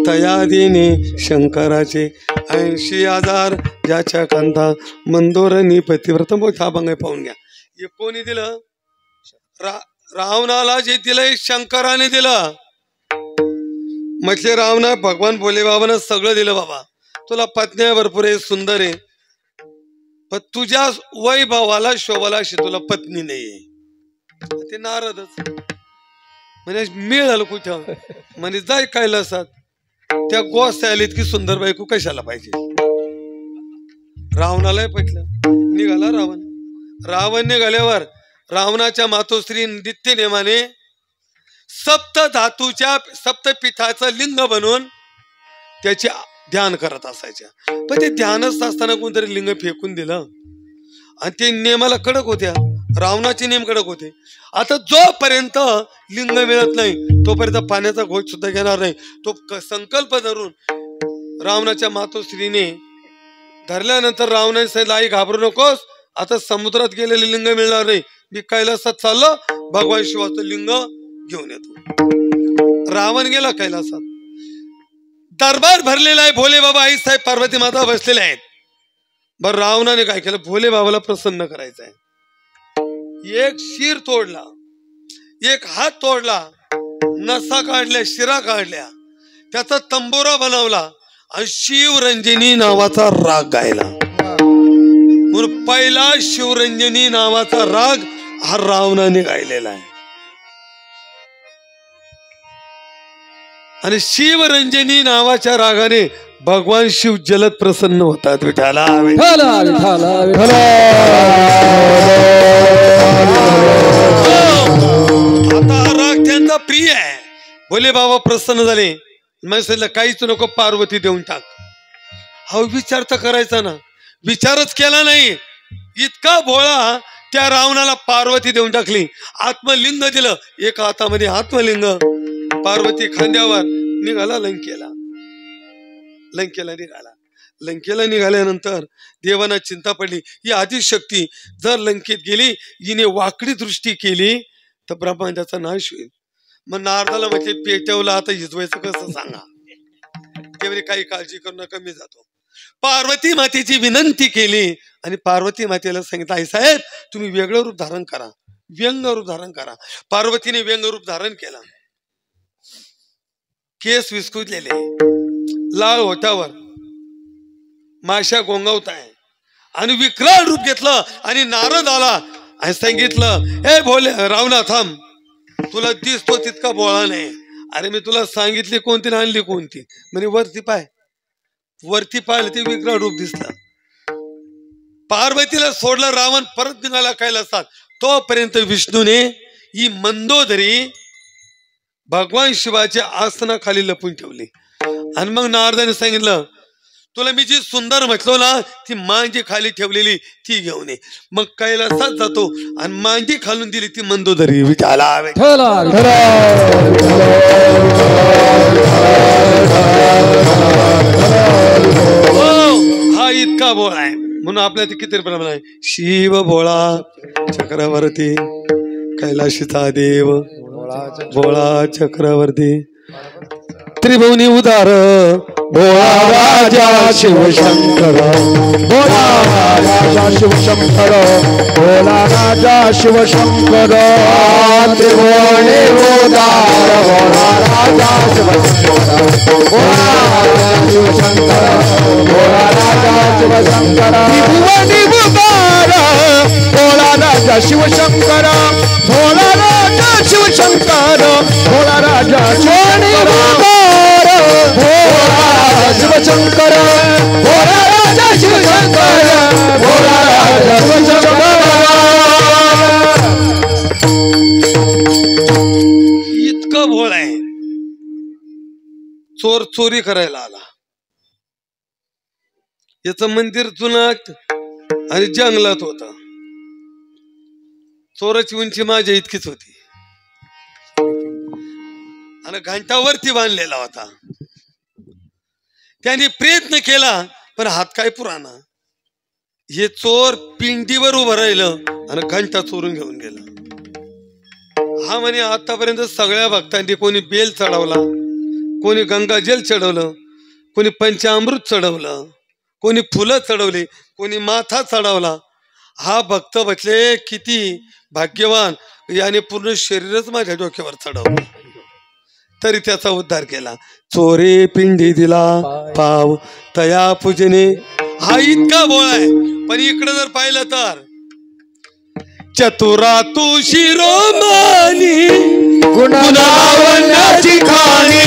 तया देणे शंकराचे, 80,000 ज्याच्या कांता मंदोरनी पतिव्रत. मोठा अभंग पाहून घ्या. हे कोणी दिलं? रावणाला जे दिलंय शंकराने दिलं. म्हटले रावणा भगवान भोले बाबानं सगळं दिलं बाबा, तुला पत्न्या भरपूर आहे, सुंदर आहे, पण तुझ्या वैभवाला शोभाला अशी तुला पत्नी नाहीये. ते नारदच म्हणजे मिळालं कुठं? म्हणजे जाय कैलासात, त्या गोसायला इतकी सुंदर बायको कशाला पाहिजे? रावणालाही पटलं, निघाला रावण. रावण निघाल्यावर रावणाच्या मातोश्री नित्य नेमाने सप्त धातूच्या सप्तपीठाचं लिंग बनवून त्याचे ध्यान करत असायच्या. पण ते ध्यानच असताना कोणतरी लिंग फेकून दिलं आणि ते नेमाला कडक होत्या, रावणाचे नेम कडक होते. आता जोपर्यंत लिंग मिळत नाही तोपर्यंत पाण्याचा घोट सुद्धा घेणार नाही. तो संकल्प धरून रावणाच्या मातोश्रीने धरल्यानंतर रावणाने सांगितलं, आई घाबरू नकोस, आता समुद्रात गेलेले लिंग मिळणार नाही, मी कैलासात चाललो, भगवान शिवाचं लिंग घेऊन येतो. रावण गेला कैलासात. दरबार भरलेला आहे, भोले बाबा आई साहेब पार्वती माता बसलेले आहेत. बर रावणाने काय केलं? भोले बाबाला प्रसन्न करायचं आहे, एक शिर तोडला, एक हात तोडला, नसा काढल्या, शिरा काढल्या, त्याचा तंबोरा बनवला आणि शिवरंजनी नावाचा राग गायला. म्हणून पहिला शिवरंजनी नावाचा राग हा रावणाने गायलेला आहे. आणि शिवरंजनी नावाच्या रागाने भगवान शिव जलद प्रसन्न होतात. विठाला आता हा राग त्यांचा प्रिय आहे. भोले बाबा प्रसन्न झाले, म्हणजे काहीच नको, पार्वती देऊन टाक. हा विचार तर करायचा ना, विचारच केला नाही. इतका भोळा, त्या रावणाला पार्वती देऊन टाकली, आत्मलिंग दिलं, एका हातामध्ये आत्मलिंग, पार्वती खांद्यावर, निघाला लंकेला. लंकेला निघाला. लंकेला निघाल्यानंतर देवांना चिंता पडली, ही आदिशक्ती जर लंकेत गेली, हिने वाकडी दृष्टी केली तर ब्रह्मांडाचा नाश होईल. मग नारदाला म्हणजे पेटवला, आता हिजवायचं कसं सांगा? ते म्हणजे काही काळजी करू नका, मी जातो. पार्वती मातेची विनंती केली आणि पार्वती मातेला सांगितलं, आई साहेब तुम्ही वेगळं रूप धारण करा, व्यंग रूप धारण करा. पार्वतीने व्यंग रूप धारण केला, केस विस्कुटलेले, लाल ओठावर माशा गोंगावत आहे आणि विक्राळ रूप घेतलं आणि नारद आला आणि सांगितलं, हे भोले रावणा थांब, तुला दिसतो तितका बोळा नाही. अरे मी तुला सांगितली कोणती ना आणली कोणती. म्हणजे वरती पाय, वरती पाहिलं ते विग्रह रूप दिसलं. पार्वतीला सोडलं, रावण परत निघाला कैलासात. तोपर्यंत विष्णूने ही मंदोदरी भगवान शिवाच्या आसनाखाली लपून ठेवली. आणि मग नारदाने सांगितलं, तुला मी जी सुंदर म्हटलो ना, ती मांजी खाली ठेवलेली ती घेऊन ये. मग कैलासात जातो आणि मांजी खालून दिली ती मंदोदरी विठाला. हा इतका बोळा आहे म्हणून आपल्या ते किती प्रमाण आहे. शिव भोळा चक्रवर्ती कैलाशीचा देव भोळा चक्रवर्ती त्रिभुवनी उदार भोळा राजा शिवशंकर भोला राजा शिवशंकर भोला राजा शिवशंकर त्रिभुवनी उदार भोला राजा शिवशंकर भोला राजा शिवशंकर भोला राजा शिवशंकर त्रिभुवनी उदार भोला राजा शिवशंकर भोला राजा शिवशंकर भोला राजा शिवशंकर भोला शिवशंकर भोला राजा शिवशंकर भोला राजा शिवशंकर. इतकं भोळ आहे. चोर चोरी करायला आला. याच मंदिर जुनाट आणि जंगलात होत. चोराची उंची माझ्या इतकीच होती आणि घंटावरती बांधलेला होता. त्यांनी प्रयत्न केला पण हात काय पुराणा. हे चोर पिंडीवर उभं राहिलं आणि घंटा चोरून घेऊन गेला. हा म्हणे आतापर्यंत सगळ्या भक्तांनी कोणी बेल चढवला, कोणी गंगाजल चढवलं, कोणी पंचामृत चढवलं, कोणी फुलं चढवली, कोणी माथा चढवला. हा भक्त बसले किती भाग्यवान, याने पूर्ण शरीरच माझ्या डोक्यावर चढवलं तरी त्याचा उद्धार केला. चोरे पिंडी दिला पाव तया पूजने. हा इतका बोळ आहे. पण इकडे जर पाहिलं तर चतुरा तू शिरोमानी गुणलावण्याची खाणी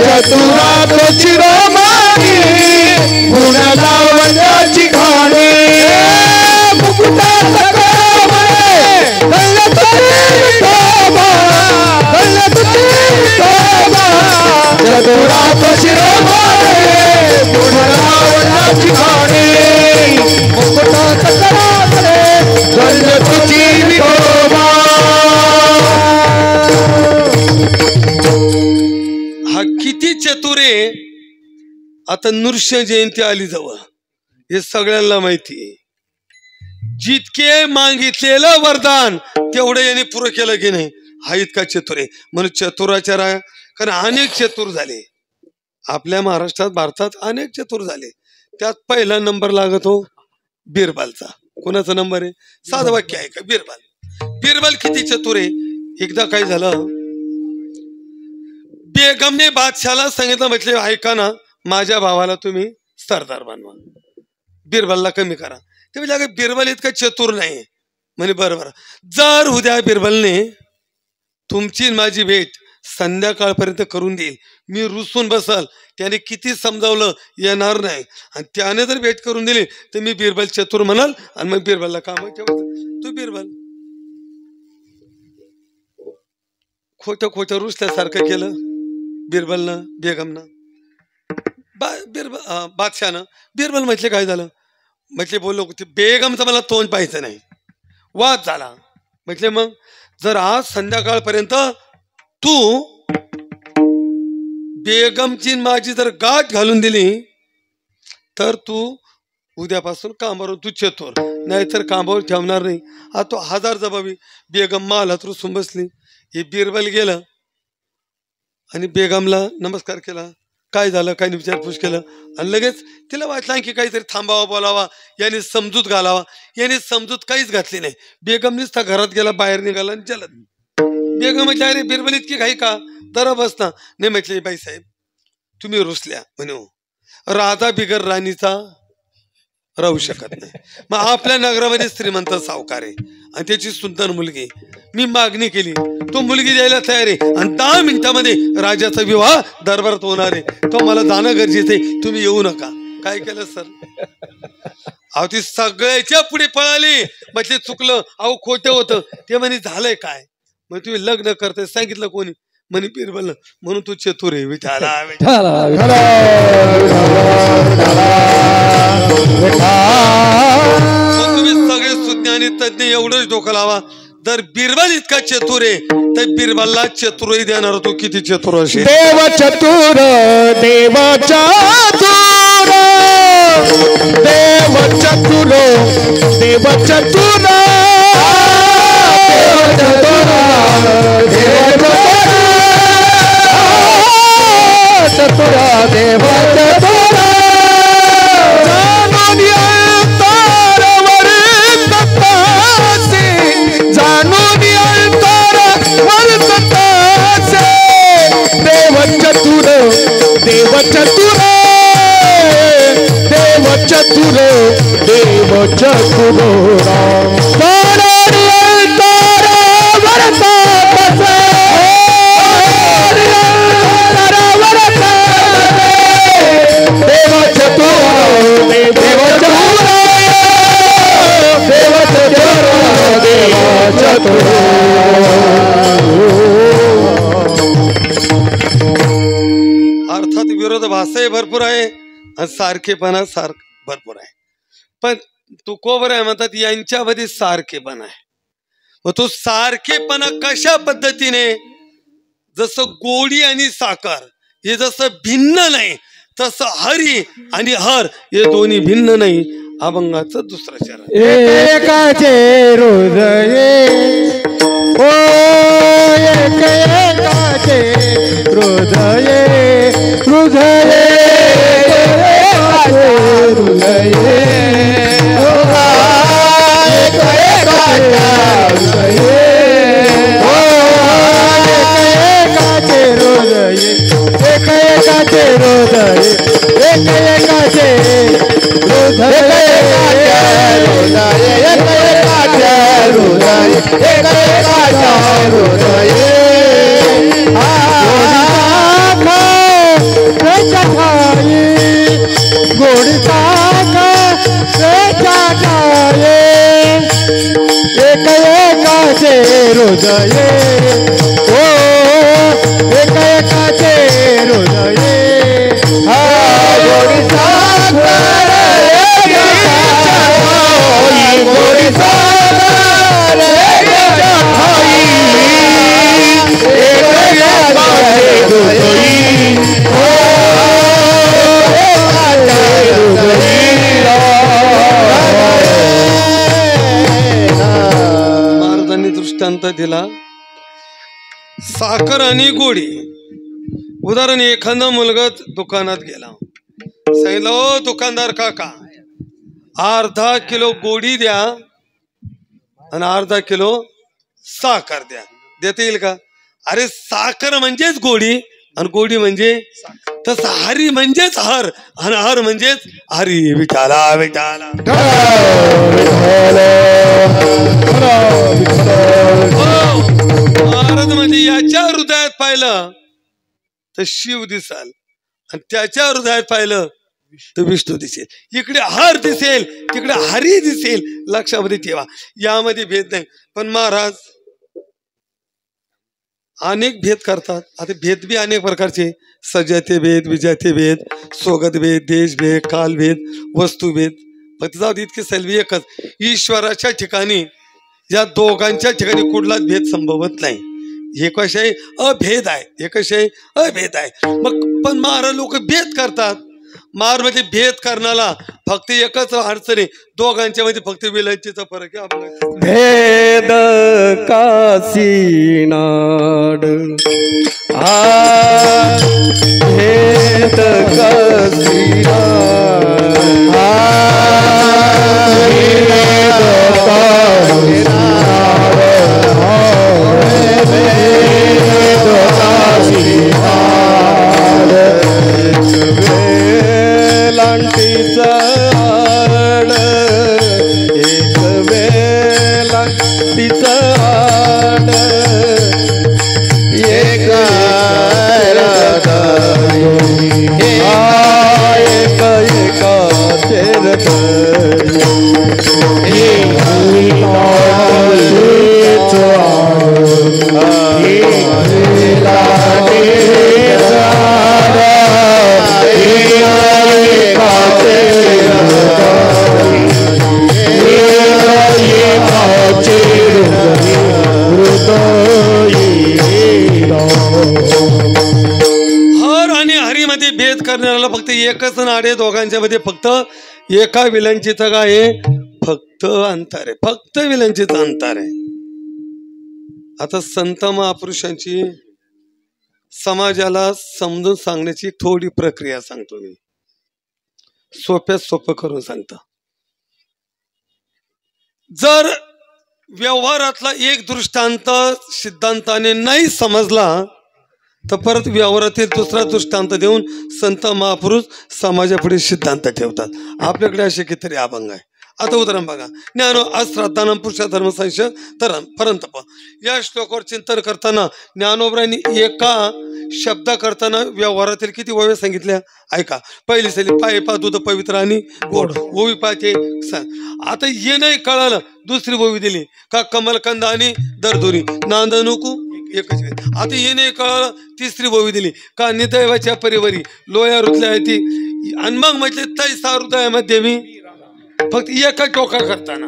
चतुरा तो शिरोमानी गुणलावण्याची खाणी मुकुटाचा कामळे दौलतची शोभा दौलतची शोभा चतुरा तो शिरोमानी गुणलावण्याची खाणी मुकुटाचा कामळे दौलतची शोभा. हा किती चतुरे. आता नृसिंह जयंती आली जवळ, हे सगळ्यांना माहिती आहे. जितके मागितलेलं वरदान तेवढं याने पुरं केलं की नाही. हा इतका चतुर आहे. म्हणून चतुराच्या राया, कारण अनेक चतुर झाले आपल्या महाराष्ट्रात भारतात, अनेक चतुर झाले. त्यात पहिला नंबर लागतो बिरबलचा. कोणाचा नंबर आहे? साधं वाक्य आहे का? बिरबल. बिरबल किती चतुर आहे. एकदा काय झालं, बेगमने बादशाला सांगितलं, म्हटले ऐका ना, माझ्या भावाला तुम्ही सरदार बनवा, बिरबलला कमी करा. ते म्हणजे बिरबल इतका चतुर नाही. म्हणे बरोबर, जर उद्या बिरबलने तुमची माझी भेट संध्याकाळपर्यंत करून देईल, मी रुसून बसल. त्याने किती समजावलं येणार नाही. आणि त्याने जर भेट करून दिली तर मी बिरबल चतुर म्हणाल आणि मग बिरबलला काम ठेवायचं. तू बिरबल खोटं खोटं रुसल्यासारखं केलं बिरबलनं बेगमनं. बादशाहनं. बिरबल म्हटले काय झालं? म्हटले बोललो ते बेगमचं मला तोंड पाहायचं नाही. वाद झाला. म्हटले मग जर आज संध्याकाळपर्यंत तू बेगमची माझी जर गाठ घालून दिली तर तू उद्यापासून कामावर, तू चतुर, नाहीतर कामावर ठेवणार नाही. हा तो हजार जबाबी. बेगम मालात रुसून बसली. हे बिरबल गेलं आणि बेगमला नमस्कार केला. काय झालं काय विचारपूस केलं आणि लगेच तिला वाटलं की काहीतरी थांबावा बोलावा, याने समजूत घालावा. याने समजूत काहीच घातली नाही. बेगमनीच त्या घरात गेला, बाहेर निघाला आणि चलत. बेगम म्हटलं अरे बिरबल इतकी घाई का? तर बस ना. नाही म्हटले बाईसाहेब तुम्ही रुसल्या. म्हणे राजा बिगर राणीचा राहू शकत नाही. मग आपल्या नगरामध्ये श्रीमंत सावकार आहे आणि त्याची सुंदर मुलगी, मी मागणी केली, तो मुलगी द्यायला तयार आहे आणि 10 मिनिटामध्ये राजाचा विवाह दरबारात होणार आहे. तो मला जाणं गरजेचं आहे, तुम्ही येऊ नका. काय केलं सर? अहो ती सगळ्याच्या पुढे पळाली. म्हटले चुकलं, अहो खोटं होतं. ते म्हणे झालंय काय? मग तुम्ही लग्न करते सांगितलं कोणी? म्हणे बिरबल. म्हणून तू चतुर आहे. विठाला तुम्ही सगळे सुज्ञानी तज्ञ एवढंच डोकं लावा, जर बिरबल इतका चतुर आहे तर बिरबलला चतुरही देणार तो किती चतुर असेल. देव चतुर देव चतुर देव चतुर देव चतुर चतुर देव चतुर जाणून अंतर वर्ततासे देव चतुर देव चतुर देव चतुर देव चतुर जाणून अंतर वर्ततासे देव चतुर देव चतुर देव चतुर देव चतुर. अर्थात विरोधाभासही भरपूर आहे आणि सारखेपणा भरपूर आहे, पण तुकोबर आहे म्हणतात यांच्यामध्ये सारखेपणा आहे. मग तो सारखेपणा कशा पद्धतीने? जसं गोडी आणि साखर हे जसं भिन्न नाही तसं हरी आणि हर हे दोन्ही भिन्न नाही. अभंगाचं दुसरं चरण. एकाचे हृदये ओ एकाचे हृदये हृदये हृदये एकाचे हृदय एकाचे गोडी एकाचे हृदय ओ एकाचे हृदय गोडी महाराजांनी दृष्टांत दिला साखर आणि गोडी. उदाहरण, एखादा मुलगा दुकानात गेला, सांगितलं ओ दुकानदार काका अर्धा किलो गोडी द्या आणि अर्धा किलो साखर द्या. देता येईल का? अरे साखर म्हणजेच गोडी आणि गोडी म्हणजे तसं हरी म्हणजेच हर आणि हर म्हणजेच हरी. विठाला विठाला महाराज म्हणजे याच्या हृदयात पाहिलं तर शिव दिसाल आणि त्याच्या हृदयात पाहिलं तर विष्णू दिसेल. इकडे हर दिसेल तिकडे हरी दिसेल. लक्षामध्ये ठेवा, यामध्ये भेद नाही. पण महाराज अनेक भेद करतात. आता भेद बी अनेक प्रकारचे, सजाते भेद, विजाते भेद, स्वगत भेद, देश भेद, काल भेद, वस्तू भेद. फक्त जाऊ दे इतके सलवी एकच, ईश्वराच्या ठिकाणी या दोघांच्या ठिकाणी कुठलाच भेद संभवत नाही. हे कसे आहे अभेद आहे, हे कसे आहे अभेद आहे. मग पण महाराज लोक भेद करतात. मार मध्ये भेद करण्याला फक्त एकच अडचण आहे, दोघांच्या मध्ये फक्त विलायतीचा फरक आहे. भेद काशीनाड भेद लांटीचा करणाऱ्याला फक्त एकच नाडे, दोघांच्या मध्ये फक्त एका विलंचीचं काय आहे, फक्त अंतर आहे, फक्त विलंचीचं अंतर आहे. आता संत महापुरुषांची समाजाला समजून सांगण्याची थोडी प्रक्रिया सांगतो मी, सोप्यात सोपं करून सांगतो. जर व्यवहारातला एक दृष्टांत सिद्धांताने नाही समजला तर परत व्यवहारातील दुसरा दृष्टांत देऊन संत महापुरुष समाजापुढे सिद्धांत ठेवतात. आपल्याकडे असे कितीतरी अभंग आहे. आता उदाहरण बघा, ज्ञानो अश्रद्धानम पुरुष धर्म संशय तरम परंतप या श्लोकावर चिंतन करताना ज्ञानोबरांनी एका शब्द करताना व्यवहारातील किती ओव्या सांगितल्या ऐका. पहिली सली पाय पा दूध पवित्र आणि गोड, ओवी पाचे. आता हे नाही कळालं, दुसरी ओवी दिली का कमलकंद आणि दरदुरी नांद नको एकच. आता हे नाही कळालं, तिसरी ओवी दिली का निदैवाच्या परिवारी लोया रुतल्या आहे ती. आणि मग म्हटले तैसा हृदयामध्ये मी, फक्त एका टोका करताना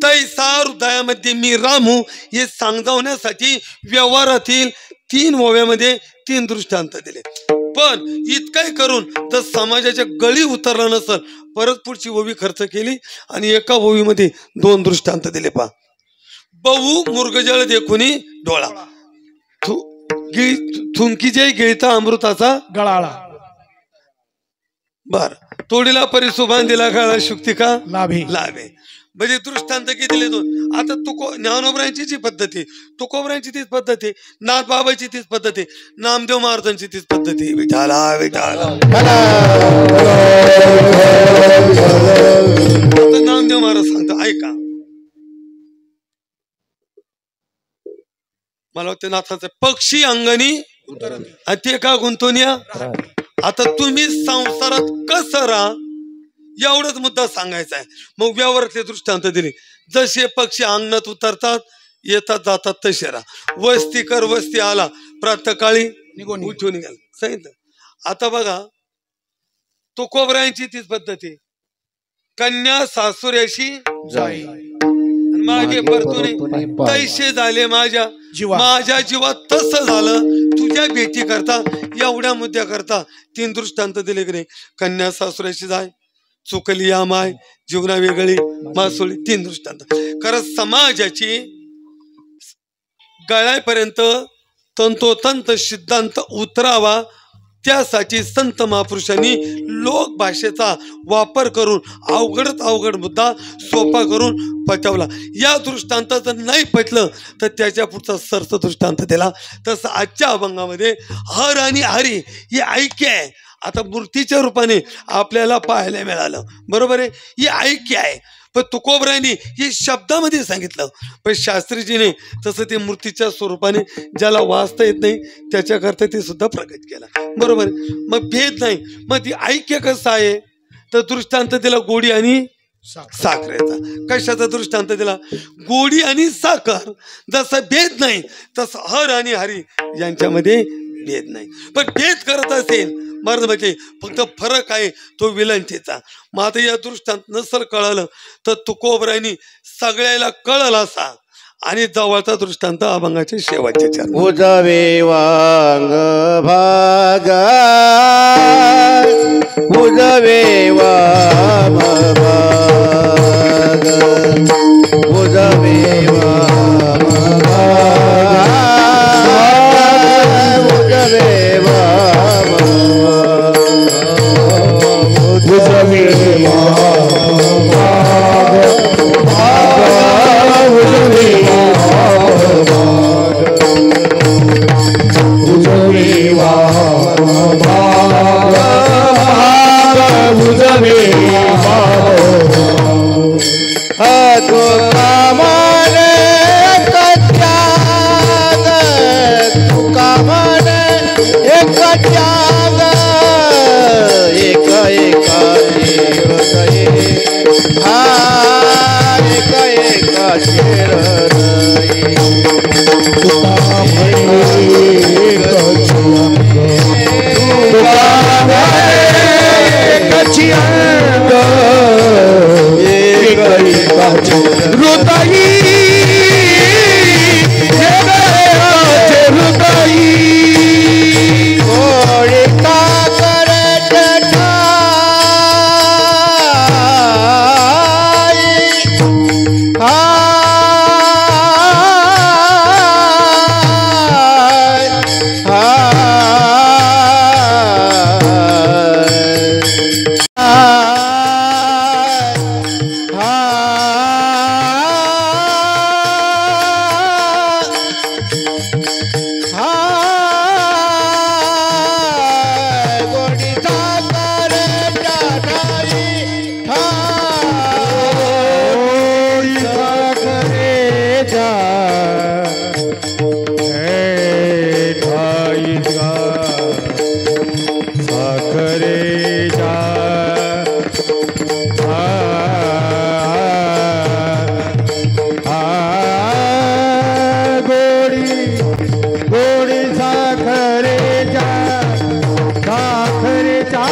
तैसा हृदयामध्ये मी रामू हे सांगवण्यासाठी व्यवहारातील 3 ओव्यामध्ये 3 दृष्टांत दिले. पण इतकंही करून तर समाजाच्या गळी उतरला नसल, परत पुढची ओवी खर्च केली आणि एका ओवीमध्ये 2 दृष्टांत दिले. पा बहु मुर्गजळ देखुनी डोळा, थुंकी जे गिळता अमृताचा गळाळा. बर, तोडीला परिसुभान दिला काळा शुक्तिका लाभे लाभे. म्हणजे दृष्टांत किती दिले 2. आता ज्ञानोबरांची जी पद्धती, तुकोबरांची तीच पद्धती, नाथ बाबाची तीच पद्धती, नामदेव महाराजांची तीच पद्धती. विठाला विठाला. नामदेव महाराज सांगतो ऐका, मला वाटतं नाथाचं पक्षी अंगणी आणि ते का गुंतवून या. आता तुम्ही संसारात कसं राहा एवढंच मुद्दा सांगायचा आहे. मग व्यवहारातले दृष्टांत दिले, जसे पक्षी अंगणात उतरतात येतात जातात तसे राहा. वस्ती कर वस्ती आला प्रातःकाळी उठून निघाल सांगितलं. आता बघा तुकोबरायांची तीच पद्धती, कन्या सासुऱ्याशी मागे परतून तैसे झाले माझ्या जीवात तसं झालं तुझ्या भेटी करता एवढ्या मुद्द्या करता 3 दृष्टांत दिले की नाही. कन्या सासुऱ्याशी जाय, चुकली या माय, जीवना वेगळी मासोळी, 3 दृष्टांत. कारण समाजाची गळ्यापर्यंत तंतोतंत सिद्धांत उतरावा त्यासाठी संत महापुरुषांनी लोक भाषेचा वापर करून अवघड मुद्दा सोपा करून पटवला. या दृष्टांत जर नाही पटलं तर त्याच्या पुढचा सरस दृष्टांत दिला. तसं आजच्या अभंगामध्ये हर आणि हरी हे ऐक्य आहे. आता मूर्तीच्या रूपाने आपल्याला पाहायला मिळालं, बरोबर आहे, ही ऐक्य आहे. पण तुकोबरायांनी हे शब्दामध्ये सांगितलं, पण शास्त्रीजीने तसं ते मूर्तीच्या स्वरूपाने ज्याला वाचता येत नाही त्याच्याकरता ते सुद्धा प्रकट केला, बरोबर. मग भेद नाही. मग ती ऐक्य कसं आहे तर दृष्टांत दिला गोडी आणि साखरेचा. कशाचा दृष्टांत दिला? गोडी आणि साखर. जसं भेद नाही तसं हर आणि हरी यांच्यामध्ये भेद नाही. पण भेद करत असेल मर्द म्हणजे फक्त फरक आहे तो विलंचीचा. मग आता या दृष्टांत नसल कळलं तर तुकोबरायांनी सगळ्याला कळलं असा आणि जवळचा दृष्टांत अभंगाचे शेवटचे चरण. उजवे वांग भागा उजवे वाम भाग उजवे वाम भाग उजवे वाम उजवे वाम भाग उजवे उजवे साखरेच्या गोडी गोडी साखरेच्या साखरेच्या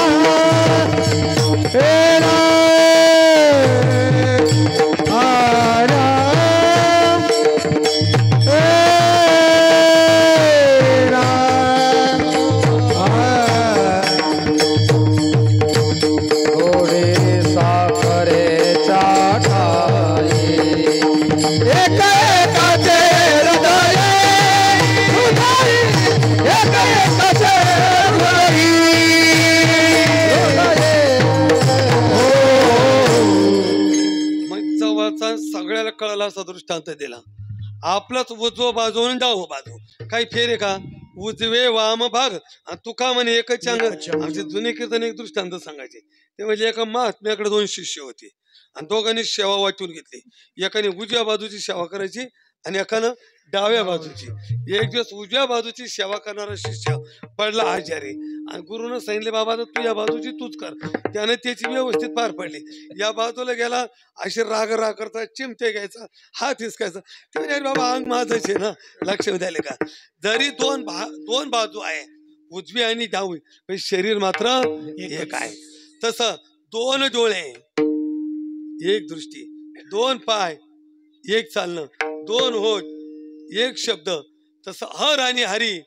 सगळ्याला कळला असा दृष्टांत दिला. आपलाच उजव बाजू आणि डाव बाजू काही फेरे का उजवे वाम भाग आणि तुका म्हणे एकच अंग. आमचे जुने कीर्तन एक दृष्टांत सांगायचे ते म्हणजे एका महात्म्याकडे 2 शिष्य होते आणि दोघांनी सेवा वाटून घेतली. एकाने उजव्या बाजूची सेवा करायची आणि एकानं डाव्या बाजूची. एक दिवस उजव्या बाजूची सेवा करणारा शिष्य पडला आजारी आणि गुरुनं सांगितले बाबा तू या बाजूची तूच कर. त्याने त्याची व्यवस्थित पार पडली. या बाजूला गेला अशी राग करता चिमटे घ्यायचा हात हिसकायचा. ते म्हणजे अरे बाबा अंग माझंच आहे ना लक्ष द्यायला का. जरी दोन बाजू आहे उजवी आणि डावी पण शरीर मात्र एक आहे. तसं 2 डोळे एक दृष्टी 2 पाय एक चालणं 2 होठ एक शब्द. तसं हर आणि हरी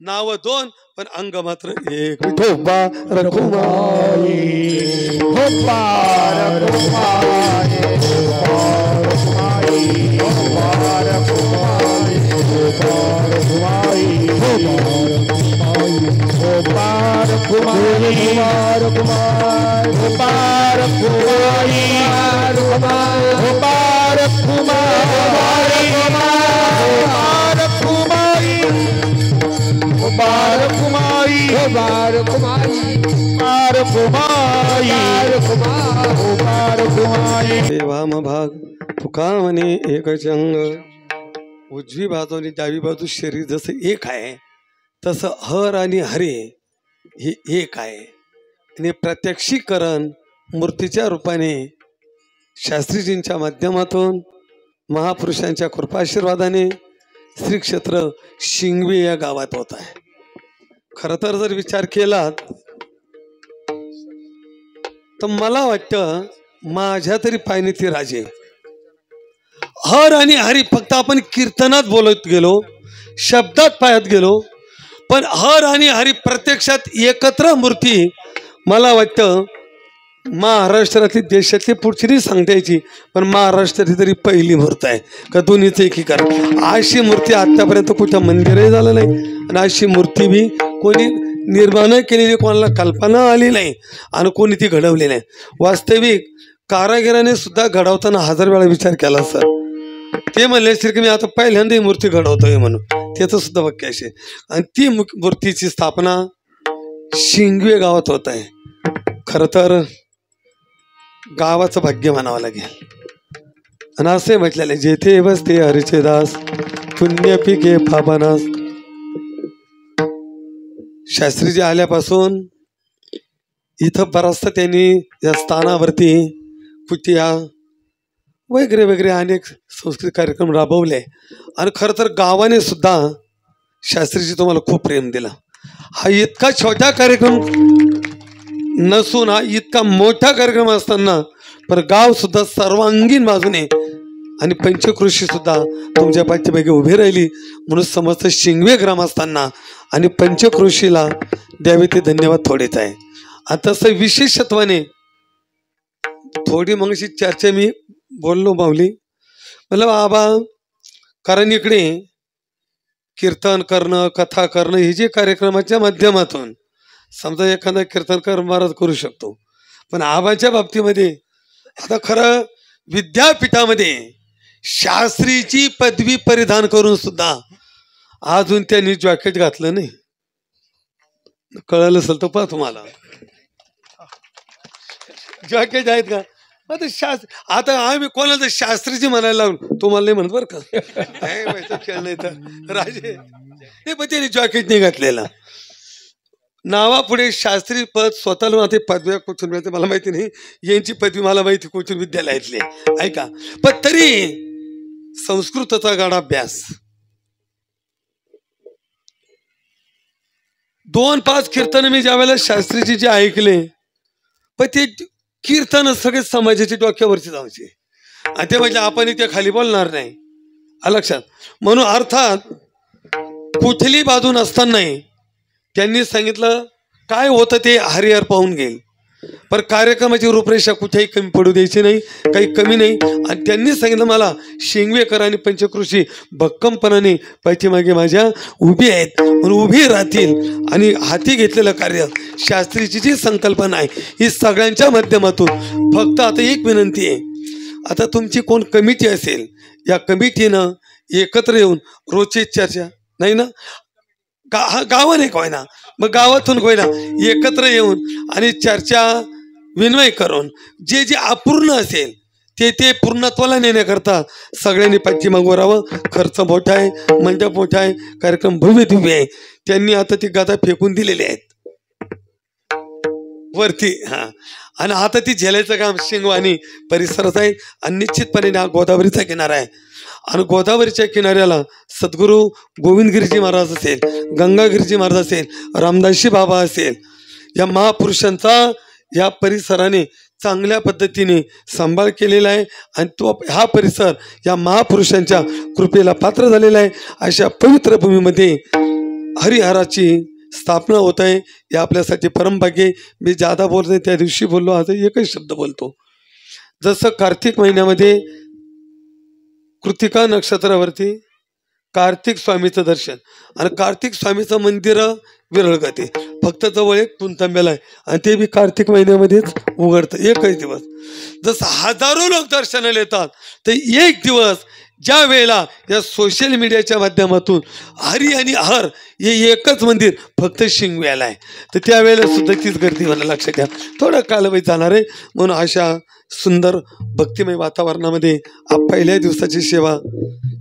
नाव 2 पण अंग मात्र एक. विठोबा रखुमाई विठोबा रखुमाई विठोबा रखुमाई विठोबा रखुमाई विठोबा रखुमाई विठोबा रखुमाई विठोबा रखुमाई विठोबा रखुमाई वाम भाग तुका म्हणे एकच अंग. उजवी बाजू आणि डावी बाजू शरीर जसं एक आहे तसं हर आणि हरे हे एक आहे. आणि प्रत्यक्षीकरण मूर्तीच्या रूपाने शास्त्रीजींच्या माध्यमातून महापुरुषांच्या कृपाशीर्वादाने श्री क्षेत्र शिंगवे या गावात होत आहे. खरं तर जर विचार केलात तर मला वाटतं माझ्या तरी पायने ती राजे. हर आणि हरी फक्त आपण कीर्तनात बोलत गेलो शब्दात पायात गेलो पण हर आणि हरी प्रत्यक्षात एकत्र मूर्ती मला वाटतं महाराष्ट्रातली देशातली पुढची नाही सांगता यायची पण महाराष्ट्रातली तरी पहिली मूर्ती आहे का दोन्हीच एकीकरण. अशी मूर्ती आतापर्यंत कुठं मंदिरही झालं नाही आणि अशी मूर्ती बी कोणी निर्माण केलेली कोणाला कल्पना आली नाही आणि कोणी ती घडवली नाही. वास्तविक कारागिराने सुद्धा घडवताना 1000 वेळा विचार केला सर. ते म्हणले की मी आता पहिल्यांदा ही मूर्ती घडवतोय म्हणून त्याचं सुद्धा वाक्य असे. आणि ती मूर्तीची स्थापना शिंगवे गावात होत आहे. खरं तर गावाचं भाग्य म्हणावं लागेल. आणि असे म्हटलेले जेथे बसते हरीचे दास पुण्य पिके फाबानास. शास्त्रीजी आल्यापासून इथं बराचसा त्यांनी या स्थानावरती कुटिया वगैरे वगैरे अनेक सांस्कृतिक कार्यक्रम राबवले आणि खरं तर गावाने सुद्धा शास्त्रीजी तुम्हाला खूप प्रेम दिला. हा इतका छोटा कार्यक्रम नसून हा इतका मोठा कार्यक्रम असताना पण गाव सुद्धा सर्वांगीण बाजूने आणि पंचकृषी सुद्धा तुमच्या पाठीमागे उभी राहिली म्हणून समस्त शिंगवे ग्रामस्थांना आणि पंचकृषीला द्यावे ते धन्यवाद थोडेच आहे. आता तसं विशेषत्वाने थोडी मगशी चर्चा मी बोललो माऊली म्हणलं बाबा कारण इकडे कीर्तन करणं कथा करणं हे जे कार्यक्रमाच्या माध्यमातून समजा एखादा कीर्तनकार महाराज करू शकतो पण आबाच्या बाबतीमध्ये आता खरं विद्यापीठामध्ये शास्त्रीची पदवी परिधान करून सुद्धा अजून त्यांनी जॅकेट घातलं नाही. कळलं असेल तर पहा तुम्हाला जॅकेट आहेत का. आता आम्ही कोणाला शास्त्रीची म्हणायला लागलो तुम्हाला नाही म्हणत बरं का खेळ नाही तर राजे ते पण त्यांनी जॅकेट नाही घातलेला. नावापुढे शास्त्री पद स्वतःला ते पदव्या कुठून मिळते मला माहिती नाही, यांची पदवी मला माहिती कुठून विद्यालयातली ऐका. पण तरी संस्कृतचा गाढा अभ्यास, 2-5 कीर्तन मी ज्या वेळेला शास्त्रीची जे ऐकले, पण ते कीर्तन सगळे समाजाच्या डोक्यावरची जायचे आणि ते म्हणजे आपण इथे खाली बोलणार नाही लक्षात. म्हणून अर्थात कुठली बाजू नसतानाही त्यांनी सांगितलं काय होतं ते हरिहर पाहून घेईल, पण कार्यक्रमाची रूपरेषा कुठेही कमी पडू द्यायची नाही, काही कमी नाही. आणि त्यांनी सांगितलं मला शिंगवेकर आणि पंचकृषी भक्कमपणाने पाठीमागे माझ्या उभी आहेत, म्हणून उभी राहतील आणि हाती घेतलेलं कार्य शास्त्रीची जी संकल्पना आहे ही सगळ्यांच्या माध्यमातून. फक्त आता एक विनंती आहे, आता तुमची कोण कमिटी असेल या कमिटीनं एकत्र येऊन रोजची चर्चा नाही ना, गावाने काय ना मग गावातून काय ना एकत्र येऊन आणि चर्चा विनिमय करून जे जे अपूर्ण असेल ते पूर्णत्वाला नेण्याकरता सगळ्यांनी पाठीमागं राहावं. खर्च मोठा आहे, मंडप मोठा आहे, कार्यक्रम भव्य दिव्य आहे. त्यांनी आता ती गादा फेकून दिलेली आहेत वरती आणि आता ती झेलायचं काम शिंगवानी परिसरात आहे आणि निश्चितपणे हा गोदावरीचा किनारा आहे आणि गोदावरीच्या किनाऱ्याला सद्गुरू गोविंदगिरीजी महाराज असेल, गंगागिरीजी महाराज असेल, रामदासजी बाबा असेल, या महापुरुषांचा या परिसराने चांगल्या पद्धतीने सांभाळ केलेला आहे आणि तो हा परिसर या महापुरुषांच्या कृपेला पात्र झालेला आहे. अशा पवित्र भूमीमध्ये हरिहराची स्थापना होत आहे, हे आपल्यासाठी परमभाग्य. मी जादा बोलतो त्या दिवशी बोललो, आज एकच शब्द बोलतो. जसं कार्तिक महिन्यामध्ये कृतिका नक्षत्रावरती कार्तिक स्वामीचं दर्शन आणि कार्तिक स्वामीचं मंदिर विरळगत आहे, फक्त जवळ एक पुनतांब्याला आहे आणि ते बी कार्तिक महिन्यामध्येच उघडतं एकच दिवस. जसं हजारो लोक दर्शनाला येतात तर एक दिवस ज्या वेळेला या सोशल मीडियाच्या माध्यमातून हरी आणि हर हे एकच मंदिर फक्त शिंगव्याला आहे, तर त्यावेळेला सुद्धा तीच गर्दी मला लक्षात घ्या. थोडा कालावधी जाणार आहे. म्हणून अशा सुंदर भक्तिमय वातावरणामध्ये पहिल्या दिवसाची सेवा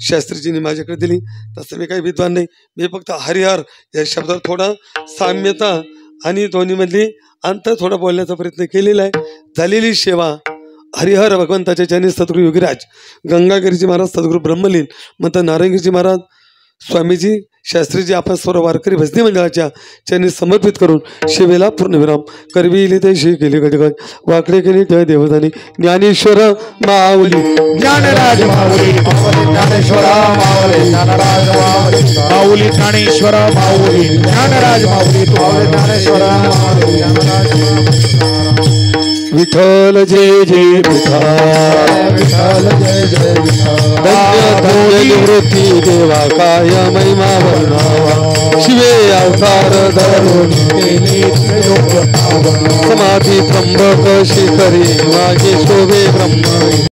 शास्त्रीजींनी माझ्याकडे दिली. तसं मी काही विद्वान नाही, मी फक्त हरिहर या शब्दावर थोडा साम्यता आणि दोन्हीमधली अंतर थोडा बोलण्याचा प्रयत्न केलेला आहे. झालेली सेवा हरिहर भगवंताच्या चरणी सद्गुरू योगीराज गंगागिरीजी महाराज, सद्गुरू ब्रह्मलीन मत नारायणगिरीजी महाराज, स्वामीजी, शास्त्रीजी आपण सर्व वारकरी भजनी मंडळाच्या चरणी समर्पित करून सेवेला पूर्णविराम. करविले ते शे केले गजगज, वाकडे केले त्या देवदानी. ज्ञानेश्वर माऊली, ज्ञानराज माऊली, ज्ञानेश्वर माऊली, ज्ञानराज माऊली, माऊली ज्ञानेश्वर माऊली, ज्ञानराज माऊली, ज्ञानेश्वर माऊली, ज्ञानराज. विठ्ठल जय जय विठ्ठल, विठ्ठल जय जय विठ्ठल. धन्य धन्य निवृत्ती देवा काय महिमा वर्णावा, शिवे अवतार धरून केली योग समाधी त्र्यंबक शिखरी माझे शोभे ब्रह्म.